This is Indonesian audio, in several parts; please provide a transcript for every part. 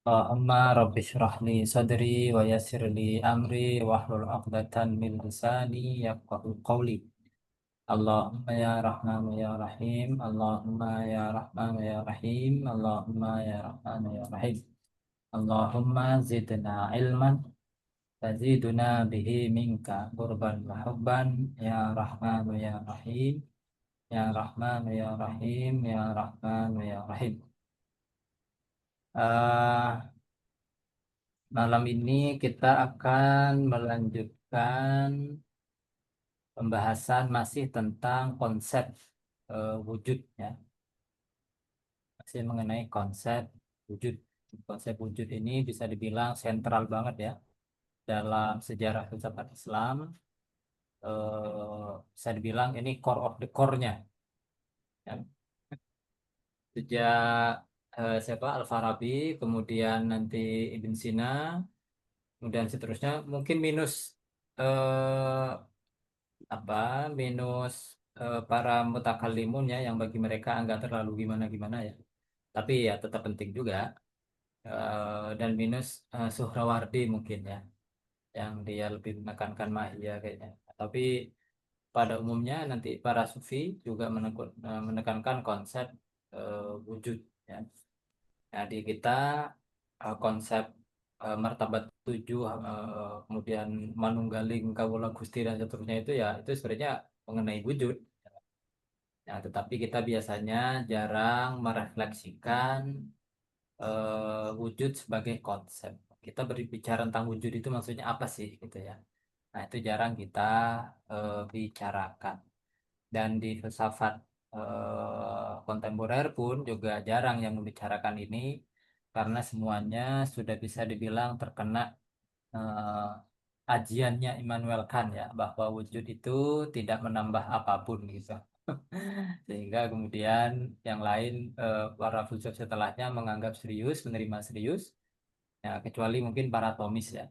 Allahumma rabbi shrah li sadri wa yassir li amri wahlul 'uqdatam min lisani yafqahu qawli. Allahumma ya Rahman ya Rahim. Allahumma ya Rahman ya Rahim. Allahumma ya Rahman ya Rahim. Allahumma zidna ilman fazidna bihi minka qurban wa hubban ya Rahman ya Rahim. Ya Rahman ya Rahim. Ya Rahman ya Rahim. Ah, Malam ini kita akan melanjutkan pembahasan masih tentang konsep wujud ya, masih mengenai konsep wujud. Konsep wujud ini bisa dibilang sentral banget ya dalam sejarah filsafat Islam. Bisa dibilang ini core of the core-nya ya. Sejak siapa Al-Farabi, kemudian nanti Ibn Sina, kemudian seterusnya mungkin minus eh, apa minus para mutakallimun ya yang bagi mereka nggak terlalu gimana-gimana ya, tapi ya tetap penting juga. Dan minus Suhrawardi mungkin ya yang dia lebih menekankan mahiyya kayaknya, tapi pada umumnya nanti para sufi juga menekankan konsep wujud ya. Nah, di kita konsep martabat tujuh, kemudian manunggaling kawula Gusti dan seterusnya itu ya itu sebenarnya mengenai wujud. Nah, tetapi kita biasanya jarang merefleksikan wujud sebagai konsep. Kita berbicara tentang wujud itu maksudnya apa sih gitu ya. Nah, itu jarang kita bicarakan. Dan di filsafat kontemporer pun juga jarang yang membicarakan ini karena semuanya sudah bisa dibilang terkena ajiannya Immanuel Kant ya, bahwa wujud itu tidak menambah apapun gitu. Sehingga kemudian yang lain, para filsuf setelahnya menganggap serius, menerima serius, ya kecuali mungkin para Thomis ya.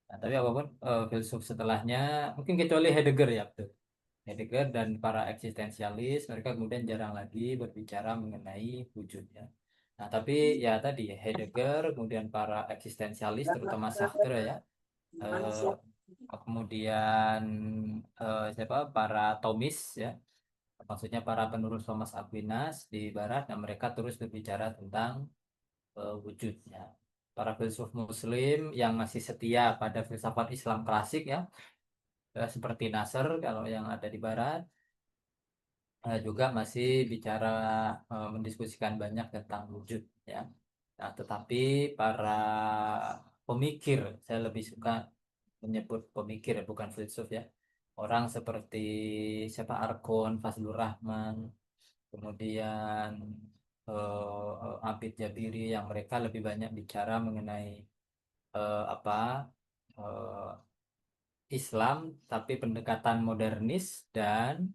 Nah, tapi apapun filsuf setelahnya, mungkin kecuali Heidegger ya betul. Heidegger dan para eksistensialis, mereka kemudian jarang lagi berbicara mengenai wujudnya. Nah, tapi ya tadi Heidegger, kemudian para eksistensialis, terutama Sartre ya, eh, kemudian siapa para Thomis ya, maksudnya para penerus Thomas Aquinas di Barat, nah mereka terus berbicara tentang wujudnya. Para filsuf Muslim yang masih setia pada filsafat Islam klasik ya, seperti Nasr kalau yang ada di Barat, juga masih bicara mendiskusikan banyak tentang wujud ya. Nah, tetapi para pemikir, saya lebih suka menyebut pemikir ya, bukan filsuf ya. Orang seperti siapa Arkon, Fazlur Rahman, kemudian Abid Jabiri yang mereka lebih banyak bicara mengenai apa eh, Islam tapi pendekatan modernis dan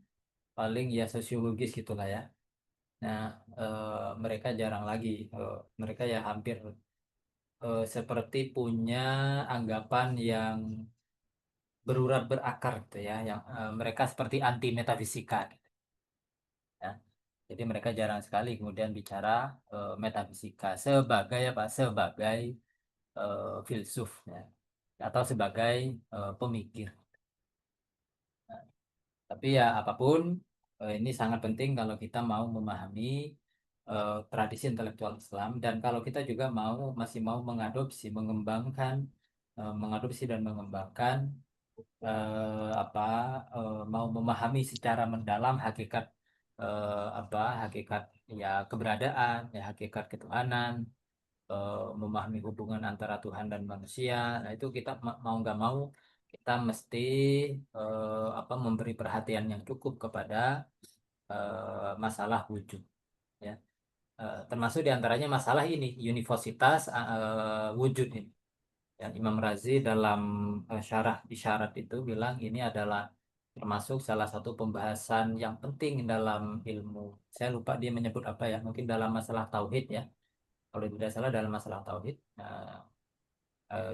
paling ya sosiologis gitulah ya. Nah, mereka jarang lagi, mereka ya hampir seperti punya anggapan yang berurat berakar gitu ya, yang mereka seperti anti metafisika gitu, ya. Jadi mereka jarang sekali kemudian bicara metafisika sebagai apa? Sebagai filsuf ya, atau sebagai pemikir. Nah, tapi ya apapun, ini sangat penting kalau kita mau memahami tradisi intelektual Islam dan kalau kita juga masih mau mengembangkan, mengadopsi dan mengembangkan apa mau memahami secara mendalam hakikat hakikat ya keberadaan, ya hakikat ketuhanan, memahami hubungan antara Tuhan dan manusia. Nah, itu kita mau nggak mau kita mesti memberi perhatian yang cukup kepada masalah wujud ya. Termasuk diantaranya masalah ini universitas wujud ini. Yang Imam Razi dalam syarah isyarat itu bilang ini adalah termasuk salah satu pembahasan yang penting dalam ilmu. Saya lupa dia menyebut apa ya, mungkin dalam masalah tauhid ya. Kalau tidak salah dalam masalah tauhid. Nah,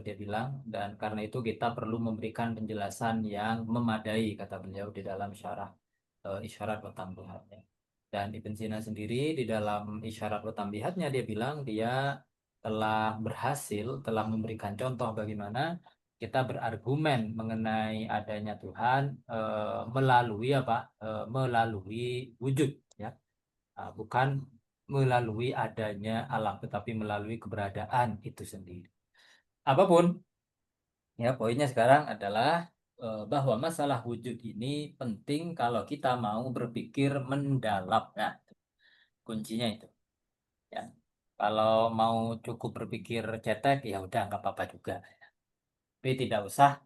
dia bilang dan karena itu kita perlu memberikan penjelasan yang memadai kata beliau di dalam syarah isyarat wa tambihatnya. Dan Ibn Sina sendiri di dalam isyarat wa tambihatnya dia bilang dia telah memberikan contoh bagaimana kita berargumen mengenai adanya Tuhan melalui apa? Melalui wujud, ya. Bukan melalui adanya alam, tetapi melalui keberadaan itu sendiri. Apapun, ya, poinnya sekarang adalah bahwa masalah wujud ini penting kalau kita mau berpikir mendalam. Nah, kuncinya itu. Ya. Kalau mau cukup berpikir cetek, ya udah nggak apa-apa juga. Tapi tidak usah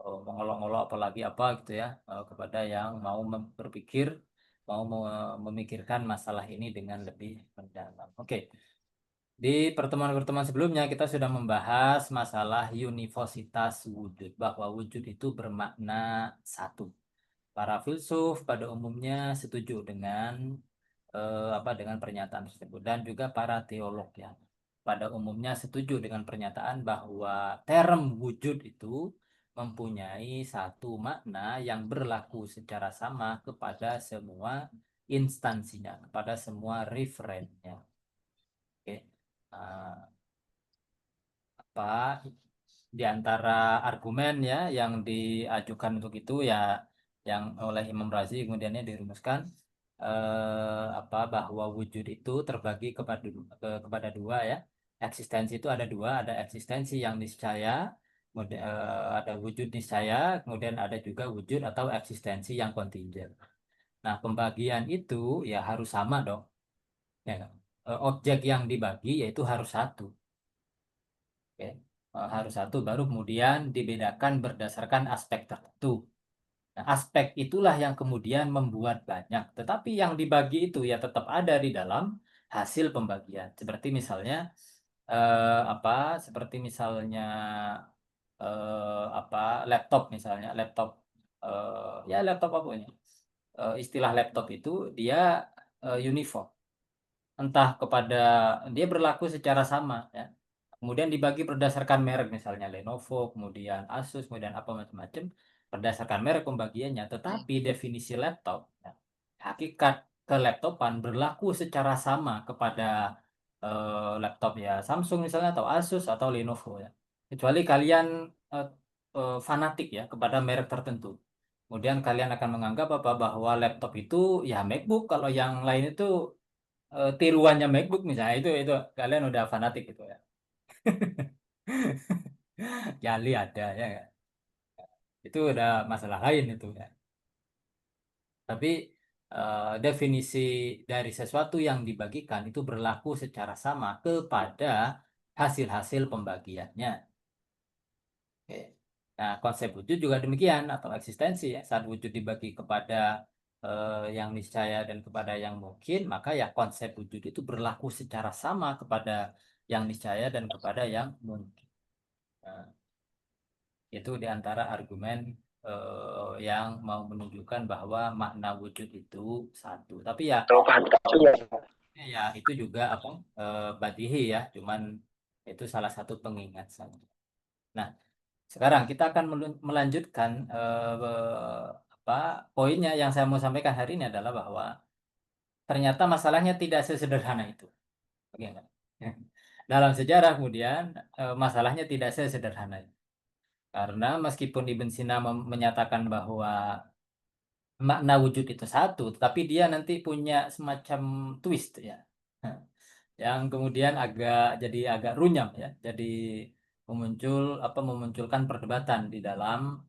mengolok-olok apalagi apa gitu ya, kepada yang mau berpikir, mau memikirkan masalah ini dengan lebih mendalam. Oke. Di pertemuan-pertemuan sebelumnya kita sudah membahas masalah universitas wujud, bahwa wujud itu bermakna satu. Para filsuf pada umumnya setuju dengan dengan pernyataan tersebut, dan juga para teolog, ya, pada umumnya setuju dengan pernyataan bahwa term wujud itu mempunyai satu makna yang berlaku secara sama kepada semua instansinya, kepada semua referennya. Oke. Uh, apa di antara argumen, ya, yang diajukan untuk itu, ya, yang oleh Imam Razi kemudiannya dirumuskan bahwa wujud itu terbagi kepada dua, ya. Eksistensi itu ada dua, ada eksistensi yang niscaya, kemudian ada wujud niscaya, kemudian ada juga wujud atau eksistensi yang kontingent. Nah, pembagian itu ya harus sama dong, ya kan? Objek yang dibagi yaitu harus satu. Oke. Harus satu, baru kemudian dibedakan berdasarkan aspek tertentu. Nah, aspek itulah yang kemudian membuat banyak. Tetapi yang dibagi itu ya tetap ada di dalam hasil pembagian. Seperti misalnya seperti misalnya laptop, misalnya laptop, ya, laptop apa ini? Istilah laptop itu dia uniform, entah kepada dia berlaku secara sama, ya. Kemudian dibagi berdasarkan merek, misalnya Lenovo, kemudian Asus, kemudian apa macam-macam, berdasarkan merek pembagiannya. Tetapi definisi laptop, ya, hakikat kelaptopan berlaku secara sama kepada laptop, ya, Samsung misalnya, atau Asus atau Lenovo, ya. Kecuali kalian eh, fanatik, ya, kepada merek tertentu. Kemudian kalian akan menganggap bahwa laptop itu ya MacBook, kalau yang lain itu tiruannya MacBook misalnya, itu kalian udah fanatik gitu, ya. Jali ada, ya nggak? Itu udah masalah lain itu, ya. Tapi definisi dari sesuatu yang dibagikan itu berlaku secara sama kepada hasil-hasil pembagiannya. Oke. Nah, konsep wujud juga demikian, atau eksistensi, ya. Saat wujud dibagi kepada yang niscaya dan kepada yang mungkin, maka ya konsep wujud itu berlaku secara sama kepada yang niscaya dan kepada yang mungkin. Nah, itu diantara argumen yang mau menunjukkan bahwa makna wujud itu satu. Tapi ya, itu juga badihi, ya, cuman itu salah satu pengingat saja. Nah, sekarang kita akan melanjutkan apa poinnya yang saya mau sampaikan hari ini adalah bahwa ternyata masalahnya tidak sesederhana itu. Oke, enggak? Dalam sejarah kemudian masalahnya tidak sesederhana itu. Karena meskipun Ibn Sina menyatakan bahwa makna wujud itu satu, tetapi dia nanti punya semacam twist, ya. Yang kemudian agak runyam, ya. Jadi memunculkan perdebatan di dalam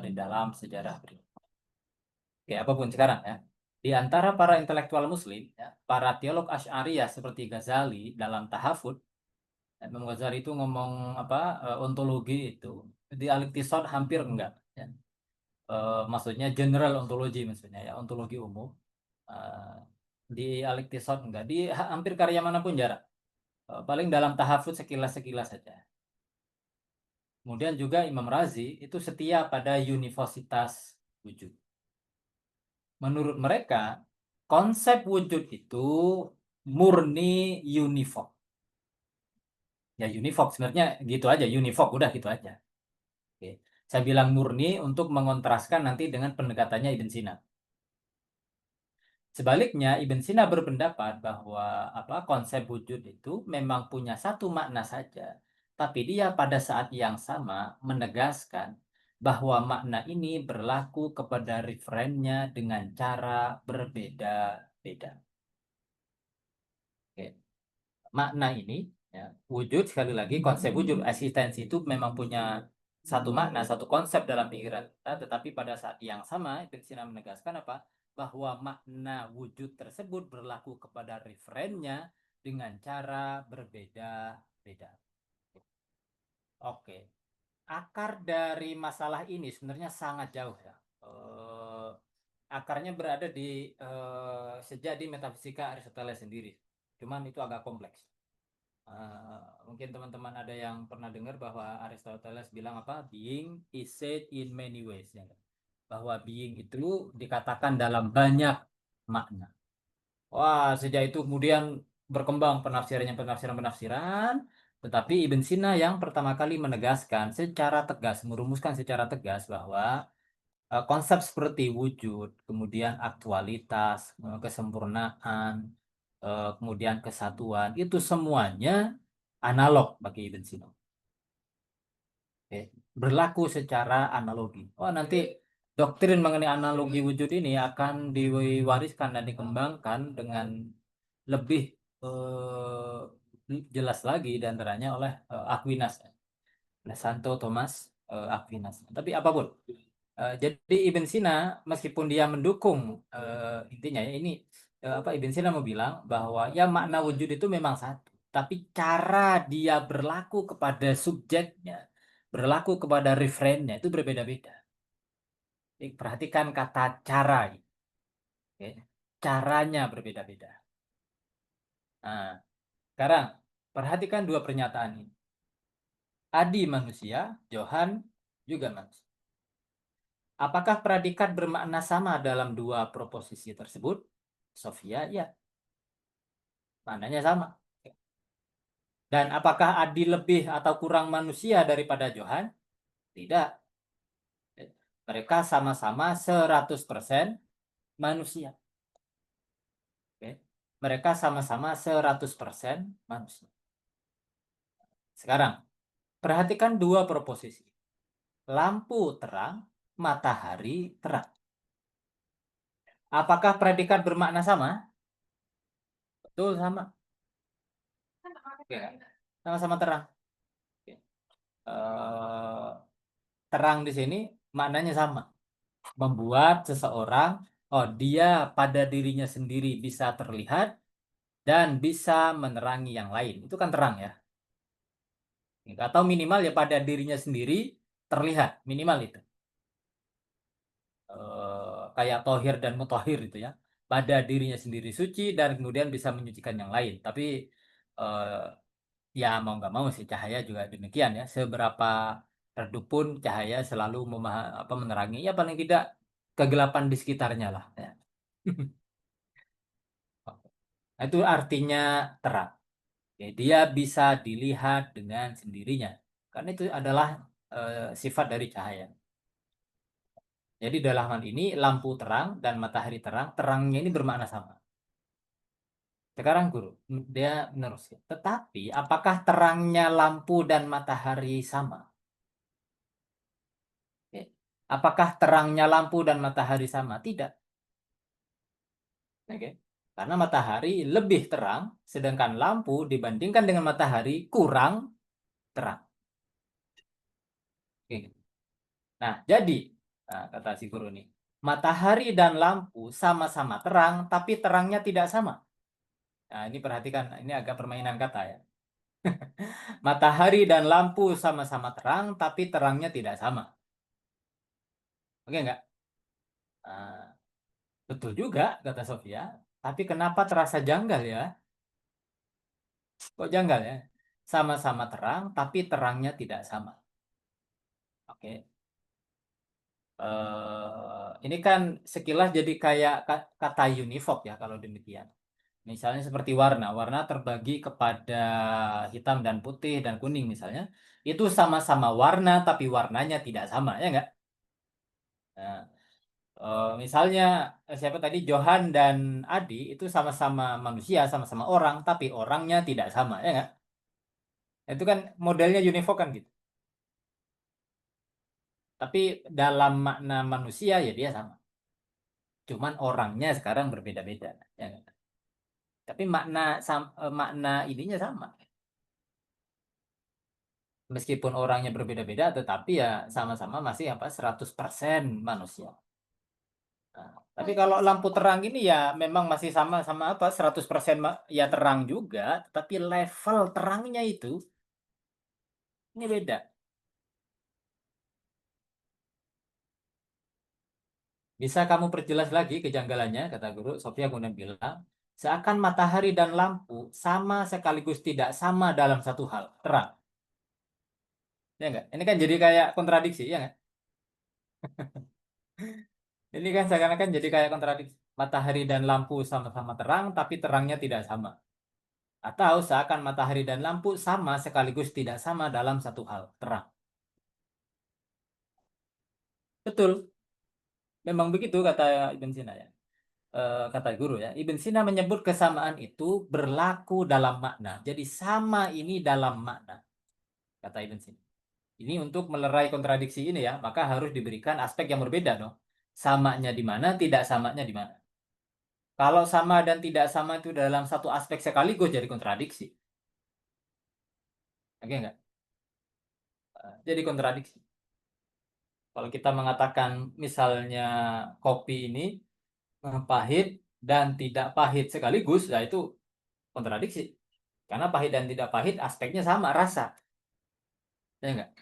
di dalam sejarah berikut. Oke, apapun sekarang, ya. Di antara para intelektual muslim, ya, para teolog Asy'ariyah seperti Ghazali dalam Tahafud, Imam Ghazali itu ngomong ontologi itu di Al-Iqtisad hampir enggak, ya. Maksudnya general ontologi, maksudnya, ya, ontologi umum. Eh, di Al-Iqtisad enggak, di hampir karya manapun jarang. Paling dalam tahafudz sekilas-sekilas saja. Kemudian juga Imam Razi itu setia pada universitas wujud. Menurut mereka, konsep wujud itu murni univoc. Ya, univoc sebenarnya gitu aja, univoc udah gitu aja. Oke. Saya bilang murni untuk mengontraskan nanti dengan pendekatannya Ibn Sina. Sebaliknya, Ibn Sina berpendapat bahwa konsep wujud itu memang punya satu makna saja, tapi dia pada saat yang sama menegaskan bahwa makna ini berlaku kepada referennya dengan cara berbeda-beda. Oke. Makna ini, ya, wujud, sekali lagi, konsep wujud eksistensi itu memang punya satu makna, satu konsep dalam pikiran kita, tetapi pada saat yang sama Ibn Sina menegaskan apa? Bahwa makna wujud tersebut berlaku kepada referennya dengan cara berbeda-beda. Oke, akar dari masalah ini sebenarnya sangat jauh ya. Akarnya berada di sejak di metafisika Aristoteles sendiri. Cuman itu agak kompleks. Mungkin teman-teman ada yang pernah dengar bahwa Aristoteles bilang apa? Being is said in many ways, ya kan? Bahwa being itu dikatakan dalam banyak makna. Wah, sejak itu kemudian berkembang penafsiran-penafsiran, tetapi Ibn Sina yang pertama kali menegaskan secara tegas, merumuskan secara tegas bahwa konsep seperti wujud, kemudian aktualitas, kesempurnaan, kemudian kesatuan, itu semuanya analog bagi Ibn Sina. Oke. Berlaku secara analogi. Oh, nanti doktrin mengenai analogi wujud ini akan diwariskan dan dikembangkan dengan lebih jelas lagi diantaranya oleh Aquinas, oleh Santo Thomas Aquinas. Tapi apapun, jadi Ibn Sina meskipun dia mendukung intinya ya ini Ibn Sina mau bilang bahwa ya makna wujud itu memang satu, tapi cara dia berlaku kepada subjeknya, berlaku kepada referennya itu berbeda-beda. Perhatikan kata cara, oke? Caranya berbeda-beda. Nah, sekarang perhatikan dua pernyataan ini. Adi manusia, Johan juga manusia. Apakah predikat bermakna sama dalam dua proposisi tersebut? Sofia, ya, maknanya sama. Dan apakah Adi lebih atau kurang manusia daripada Johan? Tidak. Mereka sama-sama 100% manusia. Oke. Mereka sama-sama 100% manusia. Sekarang, perhatikan dua proposisi. Lampu terang, matahari terang. Apakah predikat bermakna sama? Betul, sama. Oke. Sama-sama terang. Oke. Eh, terang di sini maknanya sama. Membuat seseorang, oh dia pada dirinya sendiri bisa terlihat dan bisa menerangi yang lain. Itu kan terang ya. Atau minimal ya pada dirinya sendiri terlihat. Minimal itu. Kayak tohir dan mutohir itu ya. Pada dirinya sendiri suci dan kemudian bisa menyucikan yang lain. Tapi eh, ya mau nggak mau sih cahaya juga demikian ya. Seberapa redup pun cahaya selalu menerangi ya paling tidak kegelapan di sekitarnya lah ya. Nah, itu artinya terang. Ya, dia bisa dilihat dengan sendirinya. Karena itu adalah sifat dari cahaya. Jadi dalam hal ini lampu terang dan matahari terang, terangnya ini bermakna sama. Sekarang guru, dia meneruskan. Tetapi apakah terangnya lampu dan matahari sama? Ya. Apakah terangnya lampu dan matahari sama? Tidak. Oke. Karena matahari lebih terang, sedangkan lampu dibandingkan dengan matahari kurang terang. Oke. Nah, jadi, nah, kata si guru ini, matahari dan lampu sama-sama terang, tapi terangnya tidak sama. Nah, ini perhatikan, ini agak permainan kata ya. Matahari dan lampu sama-sama terang, tapi terangnya tidak sama. Oke nggak? Nah, betul juga, kata Sofia. Tapi kenapa terasa janggal ya? Kok janggal ya? Sama-sama terang, tapi terangnya tidak sama. Oke. Ini kan sekilas jadi kayak kata univoc ya kalau demikian. Misalnya seperti warna. Warna terbagi kepada hitam dan putih dan kuning misalnya. Itu sama-sama warna, tapi warnanya tidak sama, ya nggak? Nah, Misalnya siapa tadi Johan dan Adi itu sama-sama manusia, sama-sama orang, tapi orangnya tidak sama, ya nggak? Itu kan modelnya univoc kan gitu. Tapi dalam makna manusia ya dia sama. Cuman orangnya sekarang berbeda-beda, ya nggak? Tapi makna ininya sama. Meskipun orangnya berbeda-beda, tetapi ya sama-sama masih apa 100% manusia. Nah, tapi kalau lampu terang ini ya memang masih sama-sama apa 100% ya terang juga, tapi level terangnya itu ini beda. Bisa kamu perjelas lagi kejanggalannya, kata guru. Sofia kemudian bilang, seakan matahari dan lampu sama sekaligus tidak sama dalam satu hal, terang. Ya enggak? Ini kan jadi kayak kontradiksi, ya enggak? Ini kan seakan-akan jadi kayak kontradiksi. Matahari dan lampu sama-sama terang, tapi terangnya tidak sama. Atau seakan matahari dan lampu sama sekaligus tidak sama dalam satu hal, terang. Betul, memang begitu kata Ibn Sina ya. Kata guru ya, Ibn Sina menyebut kesamaan itu berlaku dalam makna. Jadi sama ini dalam makna, kata Ibn Sina. Ini untuk melerai kontradiksi ini ya, maka harus diberikan aspek yang berbeda dong. Samanya di mana, tidak samanya di mana. Kalau sama dan tidak sama itu dalam satu aspek sekaligus jadi kontradiksi. Oke nggak? Jadi kontradiksi. Kalau kita mengatakan misalnya kopi ini pahit dan tidak pahit sekaligus, ya itu kontradiksi. Karena pahit dan tidak pahit aspeknya sama, rasa. Ya enggak?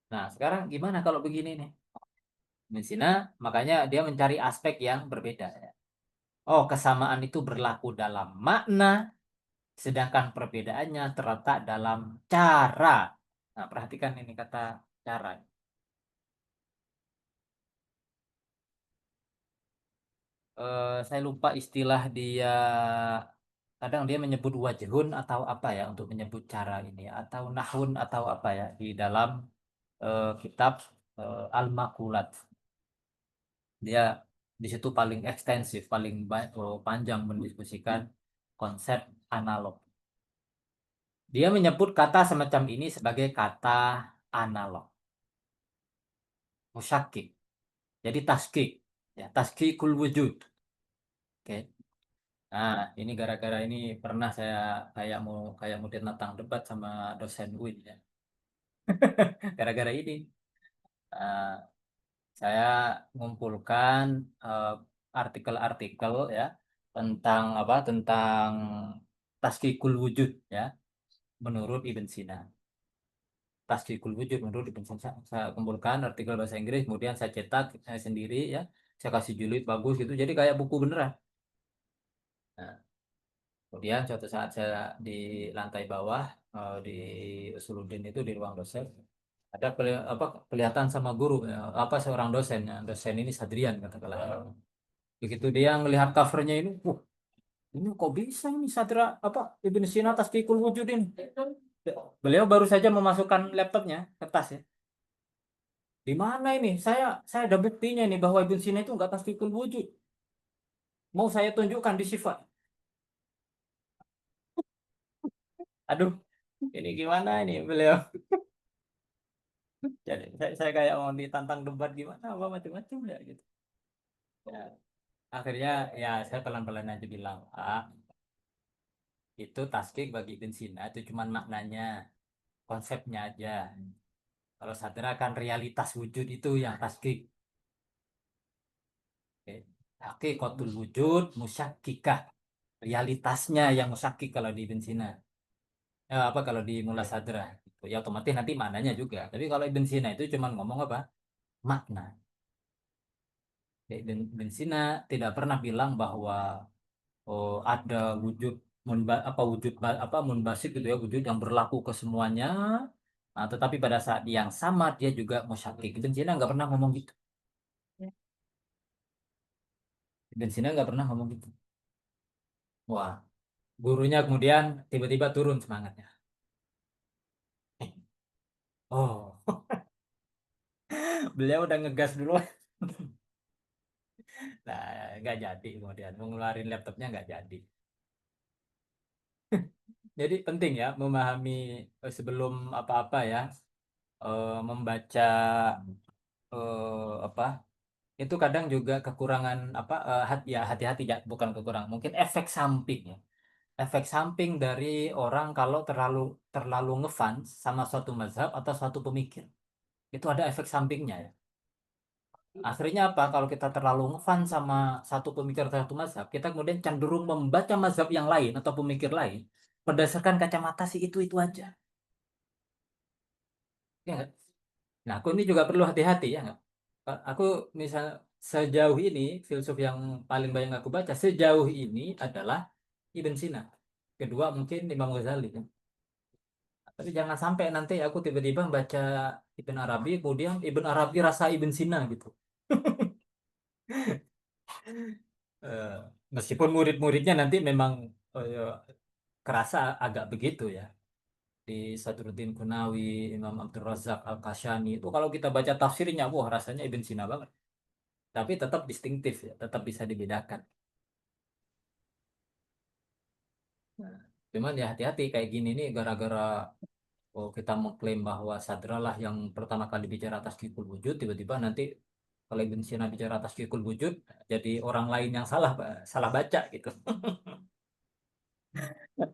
Nah, sekarang gimana kalau begini nih? Messina, makanya dia mencari aspek yang berbeda. Ya. Oh, kesamaan itu berlaku dalam makna, sedangkan perbedaannya terletak dalam cara. Nah, perhatikan ini kata cara. Saya lupa istilah dia. Kadang dia menyebut wajhun atau apa ya untuk menyebut cara ini, atau nahun atau apa ya di dalam kitab Al-Maqulat. Dia di situ paling ekstensif, paling panjang mendiskusikan konsep analog. Dia menyebut kata semacam ini sebagai kata analog, musyakik. Jadi taskik, ya, taskikul wujud. Oke. Nah, ini gara-gara ini pernah saya kayak mau ditantang debat sama dosen UIN ya. Gara-gara ini eh, saya mengumpulkan eh, artikel-artikel ya tentang taskikul wujud ya menurut Ibn Sina. Taskikul wujud menurut Ibn Sina. Saya kumpulkan artikel bahasa Inggris, kemudian saya cetak saya sendiri ya. Saya kasih judul bagus gitu. Jadi kayak buku beneran. Nah, kemudian suatu saat saya di lantai bawah di Usuluddin itu di ruang dosen ada kelihatan sama guru ya, apa seorang dosen ya. Dosen ini Sadrian katakanlah. Begitu dia ngelihat covernya ini, ini kok bisa ini Sadra apa Ibn Sina Tasdikul Wujud ini. Beliau baru saja memasukkan laptopnya ke tas ya. Di mana ini? Saya ada buktinya nih bahwa Ibn Sina itu nggak Tasdikul Wujud. Mau saya tunjukkan di sifat. Aduh, ini gimana ini beliau? Jadi saya kayak mau ditantang debat gimana apa macam-macam ya gitu. Ya, akhirnya ya saya pelan-pelan aja bilang, ah itu tasking bagi Ibn Sina itu cuman maknanya, konsepnya aja. Kalau sadara kan realitas wujud itu yang tasdik. Oke. Hakikatul wujud musyakikah. Realitasnya yang musyakik kalau di Ibn Sina. Apa kalau di Mula Sadra. Gitu. Ya otomatis nanti maknanya juga. Tapi kalau Ibn Sina itu cuma ngomong apa? Makna. Ibn Sina tidak pernah bilang bahwa ada wujud apa wujud apa munbasik gitu ya wujud yang berlaku ke semuanya. Nah, tetapi pada saat yang sama dia juga musyakik. Ibn Sina nggak pernah ngomong gitu. Ibn Sina nggak pernah ngomong gitu. Wah, gurunya kemudian tiba-tiba turun semangatnya. Oh, beliau udah ngegas dulu. Nah, nggak jadi kemudian mau ngeluarin laptopnya nggak jadi. Jadi penting ya memahami sebelum apa-apa ya, membaca apa itu kadang juga kekurangan apa, ya hati-hati ya, bukan kekurangan, mungkin efek samping ya. Efek samping dari orang kalau terlalu terlalu ngefans sama suatu mazhab atau suatu pemikir. Itu ada efek sampingnya ya. Akhirnya apa? Kalau kita terlalu ngefans sama satu pemikir atau satu mazhab, kita kemudian cenderung membaca mazhab yang lain atau pemikir lain berdasarkan kacamata si itu aja. Ya nggak? Nah, aku ini juga perlu hati-hati ya nggak? Aku misal sejauh ini filsuf yang paling banyak aku baca sejauh ini adalah Ibn Sina. Kedua mungkin Imam Ghazali kan. Tapi jangan sampai nanti aku tiba-tiba baca Ibn Arabi, kemudian Ibn Arabi rasa Ibn Sina gitu. Eh, Meskipun murid-muridnya nanti memang kerasa agak begitu ya. Di Sadruddin Qunawi, Imam Abdul Razak Al-Kashani itu kalau kita baca tafsirnya, wah rasanya Ibn Sina banget. Tapi tetap distintif ya, tetap bisa dibedakan. Nah, cuman ya hati-hati kayak gini nih gara-gara kita mengklaim bahwa sadralah yang pertama kali bicara atas fikul wujud, tiba-tiba nanti kalau Ibn Sina bicara atas fikul wujud, jadi orang lain yang salah salah baca gitu.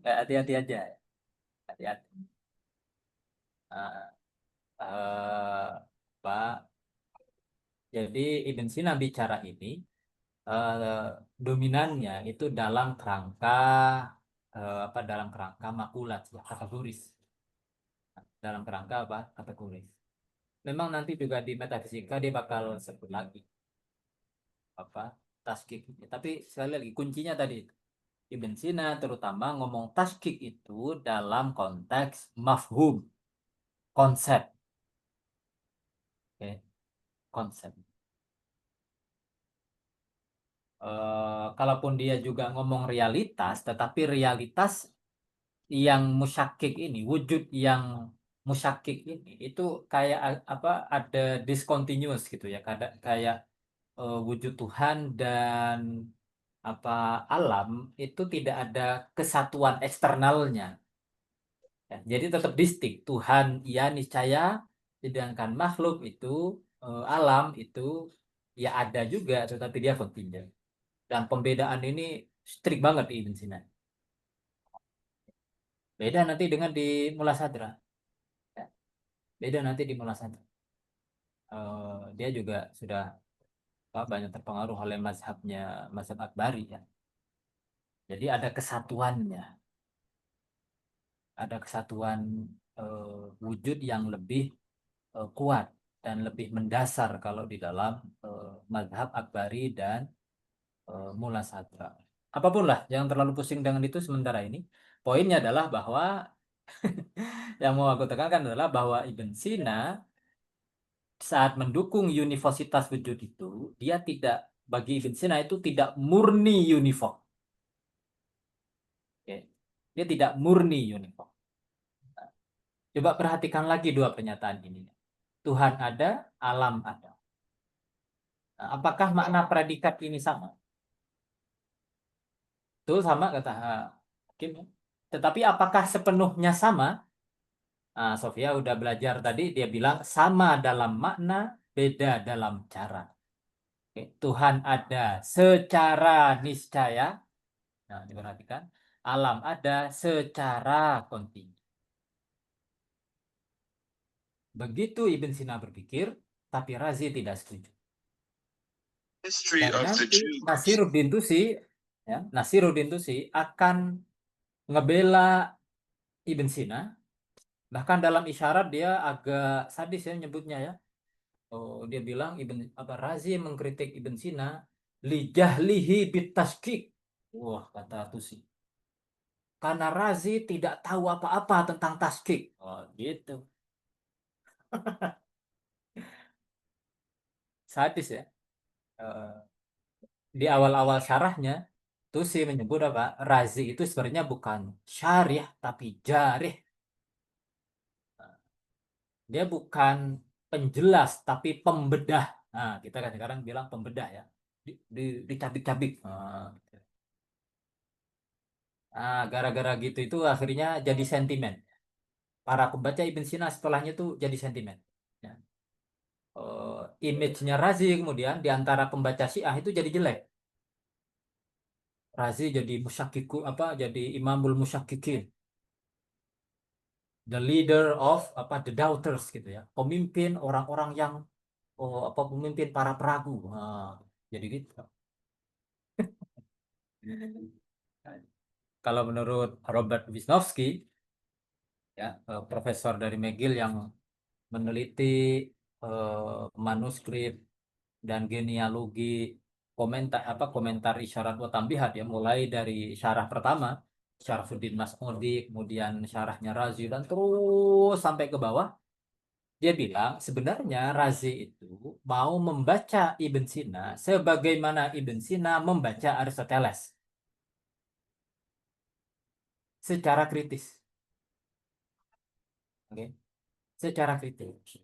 Hati-hati aja, hati-hati. Nah, Pak, jadi Ibn Sina bicara ini eh, dominannya itu dalam kerangka apa, dalam kerangka makulat ya, kategoris, dalam kerangka apa, kategoris. Memang nanti juga di metafisika dia bakal sebut lagi apa, taskik. Tapi sekali lagi kuncinya tadi Ibn Sina terutama ngomong taskik itu dalam konteks mafhum, konsep. Oke, konsep. Kalaupun dia juga ngomong realitas, tetapi realitas yang musyakik ini, wujud yang musyakik ini, itu kayak apa, ada discontinuous gitu ya, kayak wujud Tuhan dan apa, alam itu tidak ada kesatuan eksternalnya. Ya, jadi tetap distinct. Tuhan ya niscaya, sedangkan makhluk itu, alam itu ya ada juga, tetapi dia contingent. Dan pembedaan ini strict banget di Ibn Sina. Beda nanti dengan di Mula Sadra. Ya, beda nanti di Mula Sadra. Dia juga sudah banyak terpengaruh oleh mazhab Akbari ya. Jadi ada kesatuannya, ada kesatuan wujud yang lebih kuat dan lebih mendasar kalau di dalam mazhab Akbari dan Mula Sadra. Apapun lah, jangan terlalu pusing dengan itu sementara ini. Poinnya adalah bahwa yang mau aku tekankan adalah bahwa Ibn Sina saat mendukung universitas wujud itu, dia tidak, bagi Ibn Sina itu tidak murni uniform. Oke. Dia tidak murni uniform. Coba perhatikan lagi dua pernyataan ini. Tuhan ada, alam ada. Nah, apakah makna predikat ini sama? Itu sama kata Hakim. Tetapi apakah sepenuhnya sama? Nah, Sofia udah belajar tadi, dia bilang sama dalam makna, beda dalam cara. Oke, Tuhan ada secara niscaya. Nah, diperhatikan. Alam ada secara kontinu. Begitu Ibn Sina berpikir, tapi Razi tidak setuju. Dan nanti Nasiruddin Tusi, ya, Nasiruddin Tusi akan ngebela Ibn Sina. Bahkan dalam isyarat dia agak sadis ya nyebutnya ya. Oh, dia bilang Ibn apa, Razi mengkritik Ibn Sina lijahlihi bitaskik. Wah, kata Tusi. Karena Razi tidak tahu apa-apa tentang taskik. Oh, gitu. Sadis ya. Eh, di awal-awal syarahnya Tusi menyebut apa? Razi itu sebenarnya bukan syarih tapi jarih. Dia bukan penjelas tapi pembedah. Nah, kita kan sekarang bilang pembedah ya. Dicabik-cabik. Gara-gara gitu itu akhirnya jadi sentimen. Para pembaca Ibn Sina setelahnya tuh jadi sentimen. Ya. Image-nya Razi kemudian di antara pembaca Syiah itu jadi jelek. Razi jadi musyakiku apa? Jadi imamul musyakikin, the leader of apa? The doubters gitu ya. Pemimpin orang-orang yang apa? Pemimpin para peragu. Jadi gitu. Kalau menurut Robert Wisnowski, ya, profesor dari McGill yang meneliti manuskrip dan genealogi komentar isyarat wa tambihat ya, mulai dari syarah pertama Syarfuddin Mas'udi, kemudian syarahnya Razi dan terus sampai ke bawah. Dia bilang sebenarnya Razi itu mau membaca Ibn Sina sebagaimana Ibn Sina membaca Aristoteles secara kritis. Oke, secara kritis.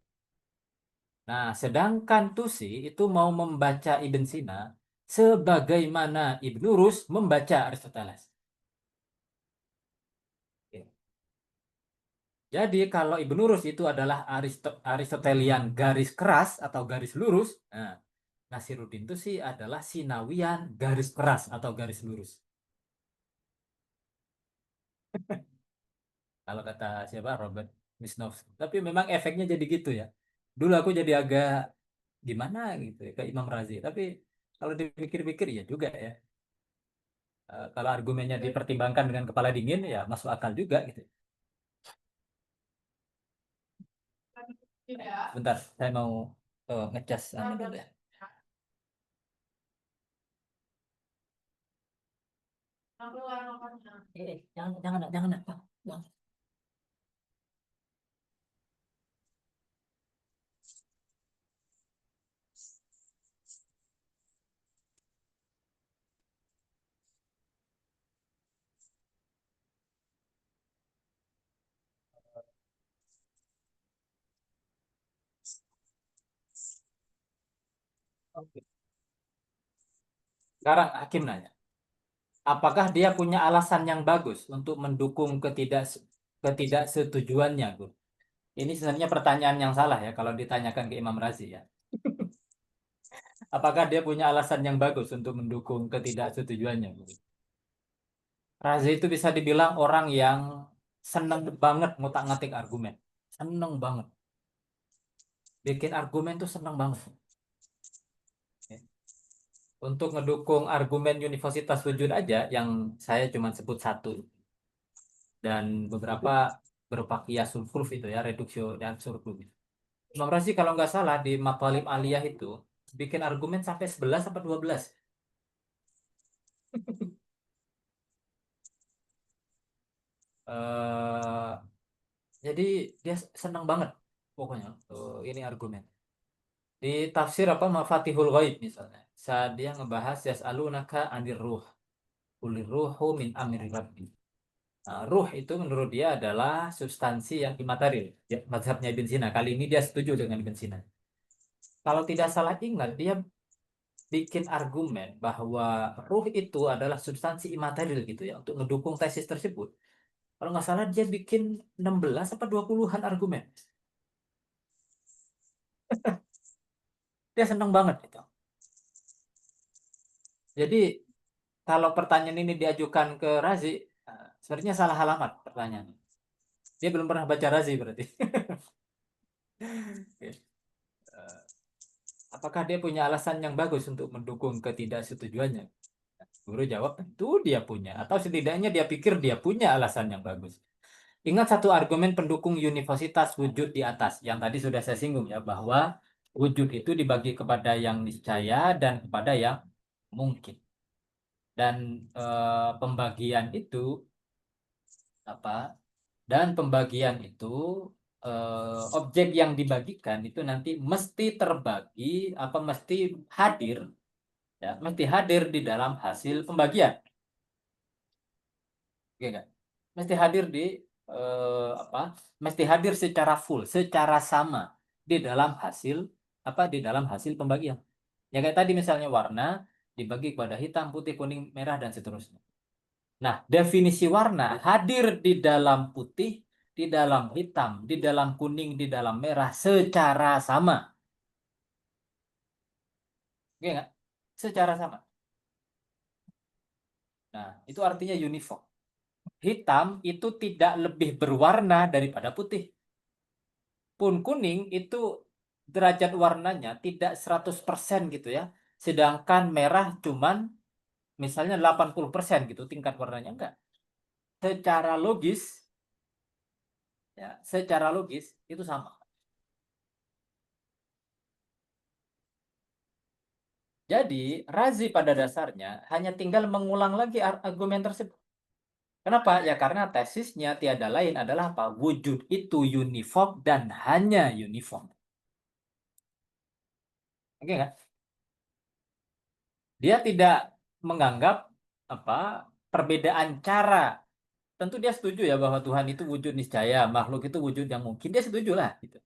Nah, sedangkan Tusi itu mau membaca Ibn Sina sebagaimana Ibn Rus membaca Aristoteles. Oke. Jadi kalau Ibn Rus itu adalah Aristotelian garis keras atau garis lurus, nah, Nasiruddin Tusi adalah Sinawian garis keras atau garis lurus. Kalau kata siapa Robert Wisnowski. Tapi memang efeknya jadi gitu ya. Dulu aku jadi agak gimana gitu ya ke Imam Razi. Tapi kalau dipikir-pikir ya juga ya. Kalau argumennya dipertimbangkan dengan kepala dingin ya masuk akal juga gitu. Bentar, saya mau ngecas dulu ya. Jangan, jangan, jangan, jangan. Oke. Sekarang Hakim nanya, apakah dia punya alasan yang bagus untuk mendukung ketidaksetujuannya, Gur? Ini sebenarnya pertanyaan yang salah ya kalau ditanyakan ke Imam Razi ya. Apakah dia punya alasan yang bagus untuk mendukung ketidaksetujuannya, Gur? Razi itu bisa dibilang orang yang seneng banget ngutak-ngatik argumen. Seneng banget. Bikin argumen tuh seneng banget. Untuk ngedukung argumen Universitas Wujud aja, yang saya cuma sebut satu. Dan beberapa berupa kiasul proof itu ya, reduksio dan surplus. Imam Razi kalau nggak salah di Maqalim Aliyah itu bikin argumen sampai 11 sampai 12. Eh, jadi dia senang banget pokoknya ini argumen. Di tafsir apa Mafatihul Ghaib misalnya. Saat dia ngebahas yas'alunaka anir ruh. Kulir ruhu min amri rabbi. Nah, ruh itu menurut dia adalah substansi yang imaterial. Ya, mazhabnya Ibn Sina. Kali ini dia setuju dengan Ibn Sina. Kalau tidak salah ingat, dia bikin argumen bahwa ruh itu adalah substansi imaterial gitu ya untuk mendukung tesis tersebut. Kalau nggak salah dia bikin 16 apa 20-an argumen. Dia seneng banget gitu. Jadi kalau pertanyaan ini diajukan ke Razi, sebenarnya salah alamat pertanyaan. Dia belum pernah baca Razi berarti. Apakah dia punya alasan yang bagus untuk mendukung ketidaksetujuannya? Guru jawab tentu dia punya. Atau setidaknya dia pikir dia punya alasan yang bagus. Ingat satu argumen pendukung Universitas Wujud di atas. Yang tadi sudah saya singgung ya. Bahwa wujud itu dibagi kepada yang niscaya dan kepada yang mungkin. Dan pembagian itu apa? Dan pembagian itu objek yang dibagikan itu nanti mesti terbagi apa mesti hadir ya mesti hadir di dalam hasil pembagian. Oke nggak? Mesti hadir di apa mesti hadir secara full, secara sama di dalam hasil di dalam hasil pembagian. Ya kayak tadi misalnya warna dibagi kepada hitam, putih, kuning, merah dan seterusnya. Nah, definisi warna hadir di dalam putih, di dalam hitam, di dalam kuning, di dalam merah secara sama. Oke nggak? Secara sama. Nah, itu artinya uniform. Hitam itu tidak lebih berwarna daripada putih. Pun kuning itu derajat warnanya tidak 100% gitu ya. Sedangkan merah cuman misalnya 80% gitu tingkat warnanya enggak. Secara logis ya, secara logis itu sama. Jadi, Razi pada dasarnya hanya tinggal mengulang lagi argumen tersebut. Kenapa? Ya karena tesisnya tiada lain adalah apa? Wujud itu uniform dan hanya uniform. Oke nggak? Dia tidak menganggap apa perbedaan cara. Tentu dia setuju ya bahwa Tuhan itu wujud niscaya, makhluk itu wujud yang mungkin. Dia setuju lah gitu.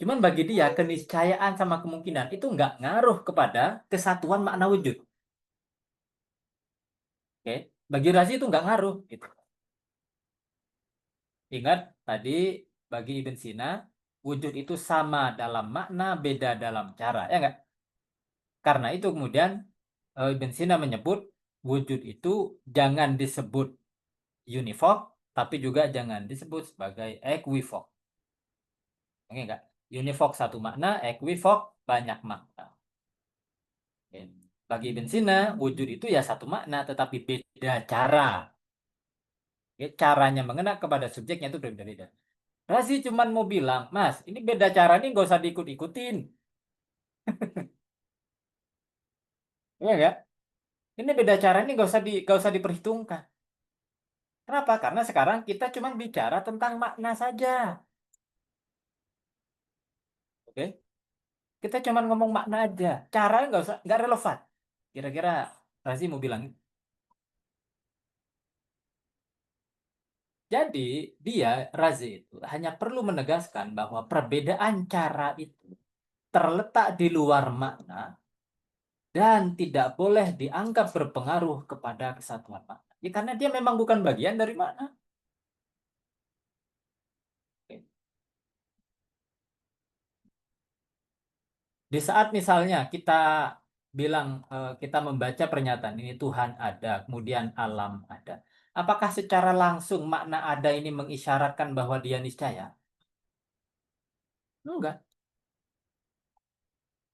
Cuman bagi dia keniscayaan sama kemungkinan itu nggak ngaruh kepada kesatuan makna wujud. Oke? Bagi Razi itu nggak ngaruh gitu. Ingat tadi bagi Ibn Sina wujud itu sama dalam makna, beda dalam cara, ya nggak? Karena itu kemudian Ibn Sina menyebut wujud itu jangan disebut univoc, tapi juga jangan disebut sebagai equivoc. Oke nggak? Univoc satu makna, equivoc banyak makna. Oke. Bagi Ibn Sina, wujud itu ya satu makna, tetapi beda cara. Oke, caranya mengena kepada subjeknya itu berbeda-beda. Razi cuman mau bilang, Mas, ini beda cara nih, nggak usah diikut-ikutin. Ya nggak? Ini beda cara nih, nggak usah diperhitungkan. Kenapa? Karena sekarang kita cuma bicara tentang makna saja. Oke? Kita cuma ngomong makna aja. Cara nggak relevan. Kira-kira Razi mau bilang. Jadi dia Razi itu hanya perlu menegaskan bahwa perbedaan cara itu terletak di luar makna dan tidak boleh dianggap berpengaruh kepada kesatuan makna. Ya, karena dia memang bukan bagian dari makna. Oke. Di saat misalnya kita bilang kita membaca pernyataan ini Tuhan ada, kemudian alam ada. Apakah secara langsung makna ada ini mengisyaratkan bahwa dia niscaya? Enggak.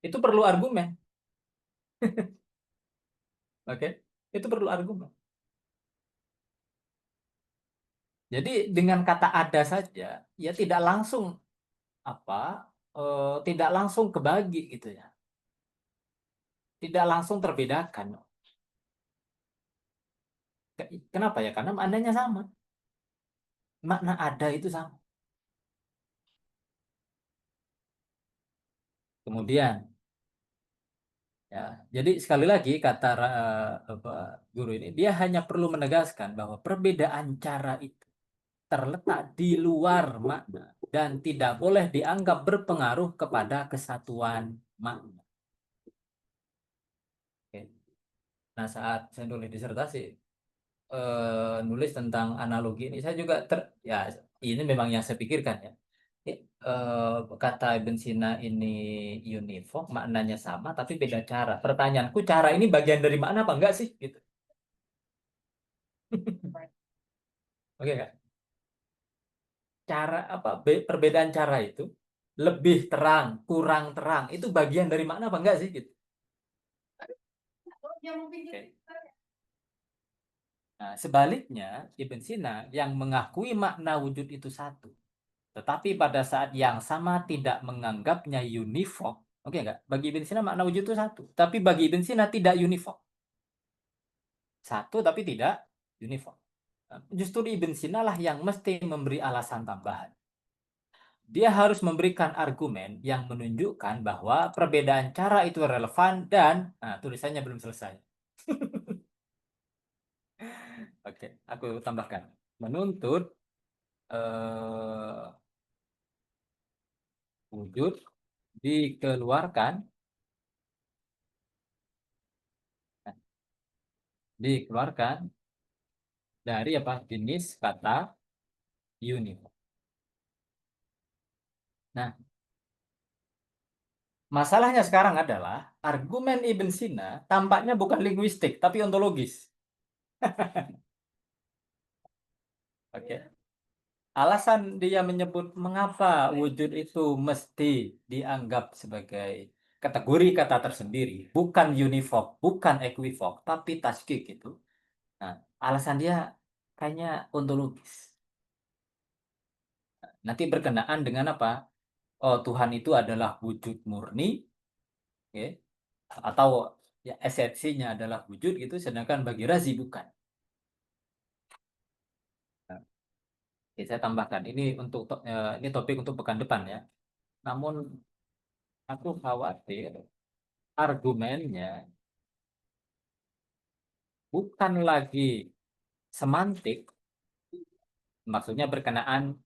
Itu perlu argumen. Oke. Itu perlu argumen. Jadi dengan kata ada saja, ya tidak langsung apa tidak langsung kebagi gitu ya. Tidak langsung terbedakan. Kenapa ya? Karena maknanya sama. Makna ada itu sama. Kemudian ya, jadi sekali lagi kata guru ini, dia hanya perlu menegaskan bahwa perbedaan cara itu terletak di luar makna dan tidak boleh dianggap berpengaruh kepada kesatuan makna. Oke. Nah, saat saya nulis disertasi, nulis tentang analogi ini, saya juga ya ini memang yang saya pikirkan ya. Kata Ibn Sina ini uniform, maknanya sama, tapi beda cara. Pertanyaanku, cara ini bagian dari makna apa enggak sih? Gitu. Oke nggak? Cara apa? Perbedaan cara itu lebih terang, kurang terang, itu bagian dari makna apa enggak sih? Gitu. Oke. Nah, sebaliknya, Ibn Sina yang mengakui makna wujud itu satu, tetapi pada saat yang sama tidak menganggapnya uniform. Oke nggak? Bagi Ibn Sina makna wujud itu satu, tapi bagi Ibn Sina tidak uniform. Satu tapi tidak uniform. Justru Ibn Sina lah yang mesti memberi alasan tambahan. Dia harus memberikan argumen yang menunjukkan bahwa perbedaan cara itu relevan dan nah, tulisannya belum selesai. Oke, aku tambahkan. Menuntut eh, wujud dikeluarkan, dikeluarkan dari apa? Jenis kata universe. Nah, masalahnya sekarang adalah argumen Ibn Sina tampaknya bukan linguistik tapi ontologis. Oke. Alasan dia menyebut mengapa wujud itu mesti dianggap sebagai kategori kata tersendiri, bukan univok, bukan equivok, tapi taskik gitu. Nah, alasan dia kayaknya ontologis. Nanti berkenaan dengan apa? Oh, Tuhan itu adalah wujud murni, oke, atau ya, esensinya adalah wujud gitu, sedangkan bagi Razi bukan. Nah, oke, saya tambahkan ini untuk ini topik untuk pekan depan ya. Namun aku khawatir argumennya bukan lagi semantik, maksudnya berkenaan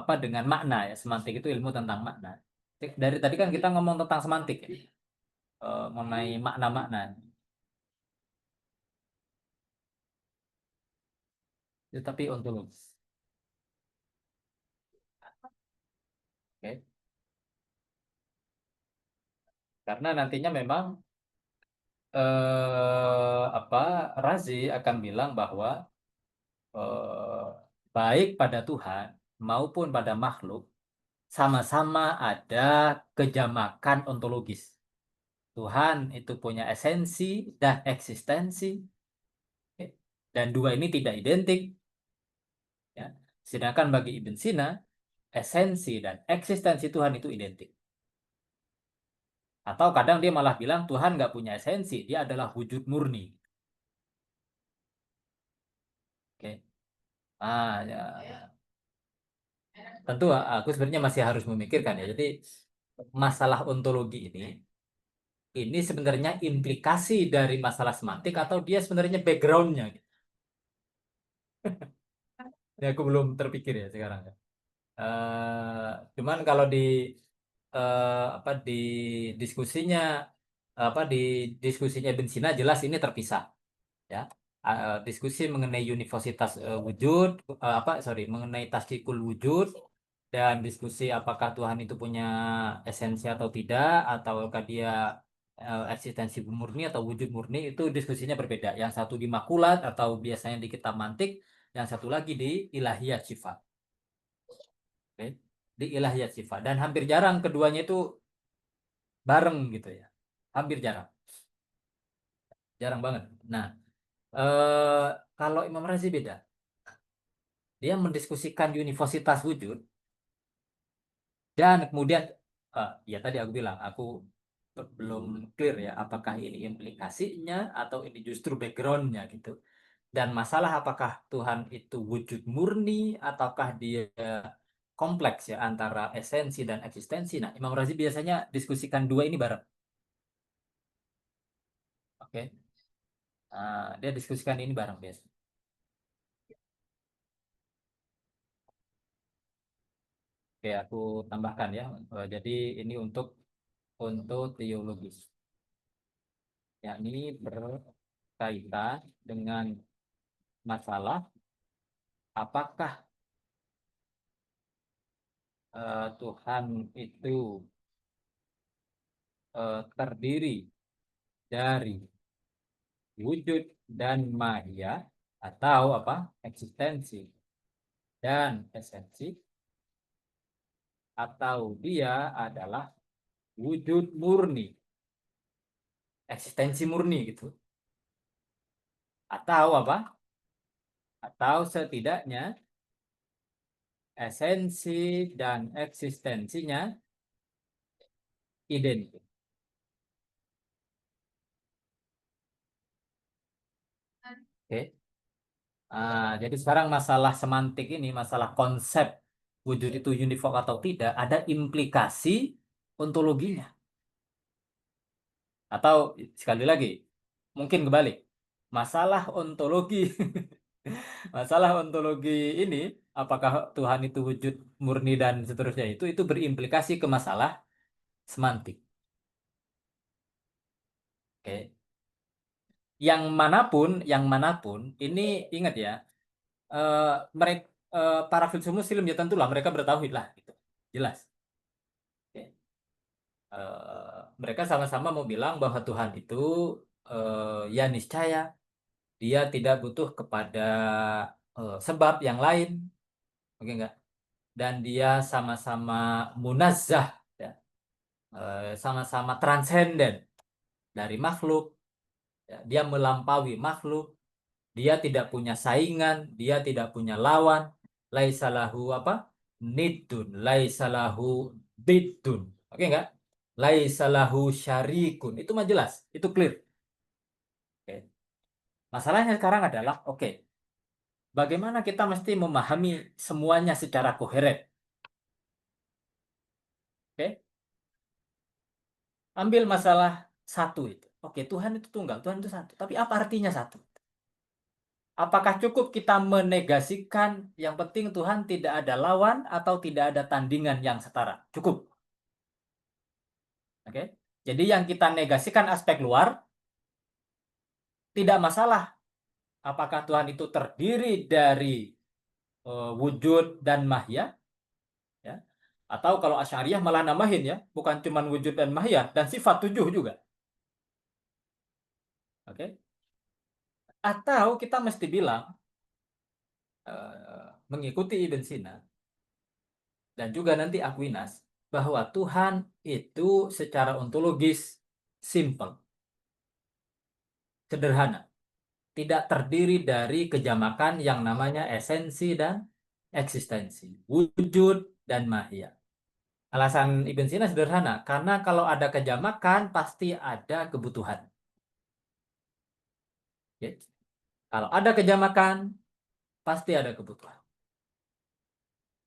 apa dengan makna ya. Semantik itu ilmu tentang makna. Dari tadi kan kita ngomong tentang semantik ya, mengenai makna-makna. Itu tapi ontologis. Oke. Karena nantinya memang apa Razi akan bilang bahwa eh, baik pada Tuhan maupun pada makhluk sama-sama ada kejamakan ontologis. Tuhan itu punya esensi dan eksistensi, ya. Dan dua ini tidak identik, ya. Sedangkan bagi Ibn Sina, esensi dan eksistensi Tuhan itu identik. Atau kadang dia malah bilang Tuhan nggak punya esensi, dia adalah wujud murni. Oke. Ya. Tentu aku sebenarnya masih harus memikirkan ya. Jadi masalah ontologi ini sebenarnya implikasi dari masalah semantik atau dia sebenarnya backgroundnya gitu. Ini aku belum terpikir ya sekarang. Cuman kalau di apa di diskusinya Ibn Sina jelas ini terpisah ya. Diskusi mengenai universitas wujud apa sorry mengenai tasdikul wujud dan diskusi apakah Tuhan itu punya esensi atau tidak ataukah dia eksistensi murni atau wujud murni itu diskusinya berbeda. Yang satu di makulat atau biasanya di kitab mantik, yang satu lagi di ilahiyat sifat. Oke. Di ilahiyat sifat dan hampir jarang keduanya itu bareng gitu ya. Hampir jarang, jarang banget. Nah, eh, kalau Imam Razi beda. Dia mendiskusikan universitas wujud dan kemudian ya tadi aku bilang aku belum clear ya apakah ini implikasinya atau ini justru backgroundnya gitu. Dan masalah apakah Tuhan itu wujud murni ataukah dia kompleks ya antara esensi dan eksistensi. Nah, Imam Razi biasanya diskusikan dua ini bareng. Oke. Dia diskusikan ini bareng biasa. Oke, aku tambahkan ya. Jadi ini untuk teologis, yakni berkaitan dengan masalah apakah Tuhan itu terdiri dari wujud dan maya atau apa eksistensi dan esensi atau dia adalah wujud murni, eksistensi murni gitu. Atau apa? Atau setidaknya esensi dan eksistensinya identik. Oke. Jadi sekarang masalah semantik ini, masalah konsep wujud itu univok atau tidak, ada implikasi ontologinya. Atau sekali lagi, mungkin kebalik. Masalah ontologi Masalah ontologi ini, apakah Tuhan itu wujud murni dan seterusnya itu berimplikasi ke masalah semantik. Oke. Yang manapun, ini ingat ya, mereka para filsuf Muslim ya tentulah mereka bertauhid lah, gitu. Jelas. Oke. Mereka sama-sama mau bilang bahwa Tuhan itu ya niscaya dia tidak butuh kepada sebab yang lain, oke enggak? Dan dia sama-sama munazzah, ya, sama-sama transenden dari makhluk, ya. Dia melampaui makhluk, dia tidak punya saingan, dia tidak punya lawan, laisalahu apa? Nidun, laisalahu bidun, oke enggak? Laisalahu syarikun, itu mah jelas, itu clear. Oke. Masalahnya sekarang adalah, oke, bagaimana kita mesti memahami semuanya secara koheren? Oke, ambil masalah satu itu. Oke, Tuhan itu tunggal, Tuhan itu satu. Tapi apa artinya satu? Apakah cukup kita menegasikan yang penting Tuhan tidak ada lawan atau tidak ada tandingan yang setara? Cukup. Oke. Jadi yang kita negasikan aspek luar tidak masalah. Apakah Tuhan itu terdiri dari wujud dan mahya, ya? Atau kalau Asy'ariyah malah namahin ya, bukan cuma wujud dan mahya dan sifat tujuh juga. Oke. Atau kita mesti bilang mengikuti Ibn Sina dan juga nanti Aquinas bahwa Tuhan itu secara ontologis simple, sederhana, tidak terdiri dari kejamakan yang namanya esensi dan eksistensi, wujud dan mahia. Alasan Ibn Sina sederhana, karena kalau ada kejamakan pasti ada kebutuhan. Ya. Kalau ada kejamakan pasti ada kebutuhan.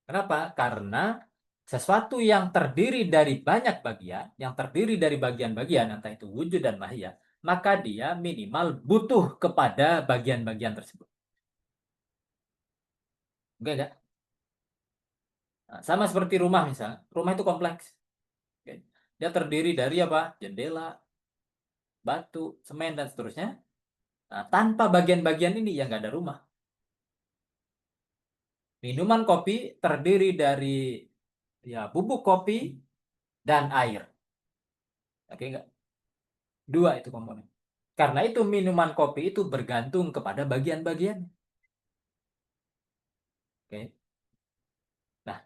Kenapa? Karena sesuatu yang terdiri dari banyak bagian, yang terdiri dari bagian-bagian, entah itu wujud dan mahia, maka dia minimal butuh kepada bagian-bagian tersebut. Oke, enggak? Nah, sama seperti rumah misalnya. Rumah itu kompleks. Oke. Dia terdiri dari apa? Jendela, batu, semen, dan seterusnya. Nah, tanpa bagian-bagian ini ya nggak ada rumah. Minuman kopi terdiri dari ya bubuk kopi dan air. Oke, enggak? Dua itu komponen. Karena itu minuman kopi itu bergantung kepada bagian-bagian. Oke. Nah,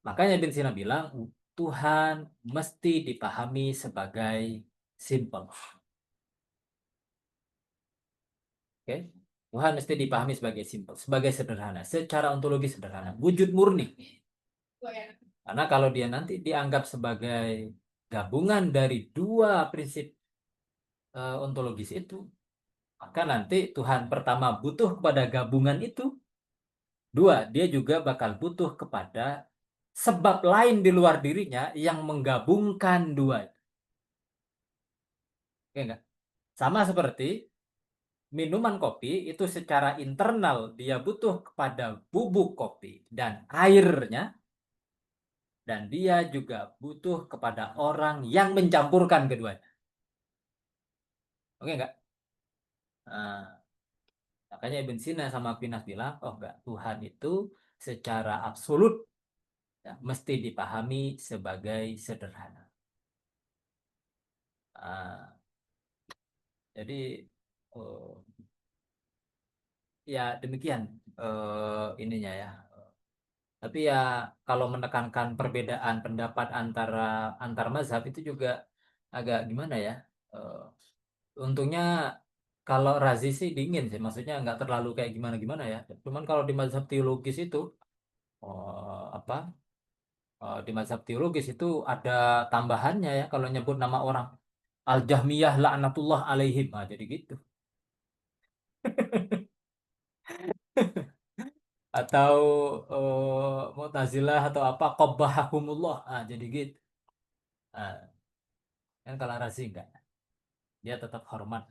makanya Ibn Sina bilang Tuhan mesti dipahami sebagai simple. Oke. Tuhan mesti dipahami sebagai simple, sebagai sederhana, secara ontologi sederhana, wujud murni. Karena kalau dia nanti dianggap sebagai gabungan dari dua prinsip ontologis itu, maka nanti Tuhan pertama butuh kepada gabungan itu. Dua, dia juga bakal butuh kepada sebab lain di luar dirinya yang menggabungkan dua. Oke enggak? Sama seperti minuman kopi itu secara internal dia butuh kepada bubuk kopi dan airnya, dan dia juga butuh kepada orang yang mencampurkan keduanya. Oke enggak? Nah, makanya Ibn Sina sama Aquinas bilang, oh enggak, Tuhan itu secara absolut ya, mesti dipahami sebagai sederhana. Nah, jadi oh, ya demikian ininya ya. Tapi ya kalau menekankan perbedaan pendapat antara antar mazhab itu juga agak gimana ya? Eh, Untungnya kalau Razi sih dingin sih, maksudnya nggak terlalu kayak gimana-gimana ya. Cuman kalau di mazhab teologis itu apa? Di mazhab teologis itu ada tambahannya ya kalau nyebut nama orang. Al-Jahmiyah laknatullah alaihim. Nah, jadi gitu. Atau Mu'tazilah atau apa qabbahahumullah. Ah, jadi gitu. Ah, kan kalau Razi enggak. Dia tetap hormat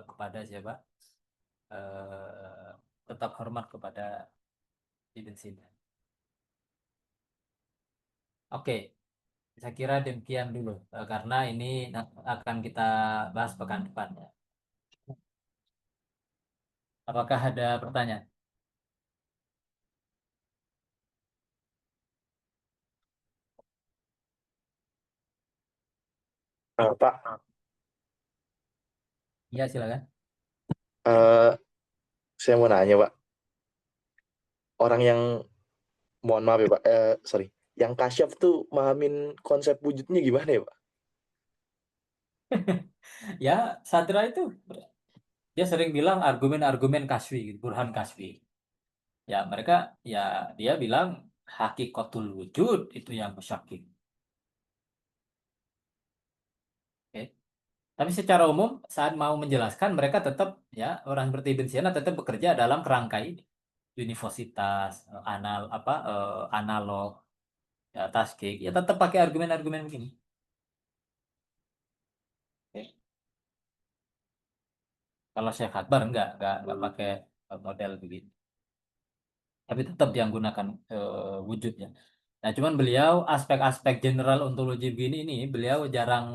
kepada siapa? tetap hormat kepada Ibn Sina. Oke, saya kira demikian dulu karena ini akan kita bahas pekan depan ya. Apakah ada pertanyaan? Pak, Ya, silakan. eh, saya mau nanya, Pak. Orang yang, mohon maaf ya, Pak. Sorry. Yang kasyaf tuh mahamin konsep wujudnya gimana ya, Pak? Ya, Sadra itu dia sering bilang argumen-argumen kaswi, gitu, burhan kaswi. Ya, mereka ya dia bilang hakikatul wujud itu yang musyakik. Oke. Tapi secara umum saat mau menjelaskan mereka tetap ya orang seperti Ibn Sina tetap bekerja dalam kerangka ini. Universitas, analog, ya, taskik, ya tetap pakai argumen-argumen begini. Oke. Kalau Syekh Akbar enggak pakai model begini. Tapi tetap dia menggunakan wujudnya. Nah, cuman beliau aspek-aspek general ontologi begini ini beliau jarang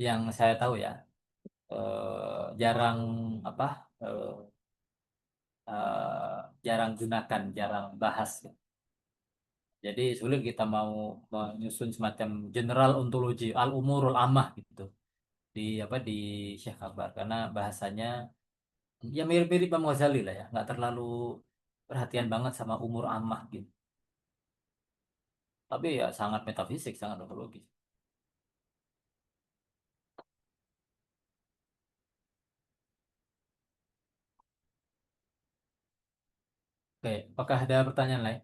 yang saya tahu ya, jarang apa eh, jarang gunakan, jarang bahas. Jadi sulit kita mau menyusun semacam general ontologi al-umurul ammah gitu di Syekh Akbar karena bahasanya ya mirip-mirip Imam Ghazali lah ya, nggak terlalu perhatian banget sama umur ammah gitu. Tapi ya sangat metafisik, sangat ontologis. Oke, apakah ada pertanyaan lain?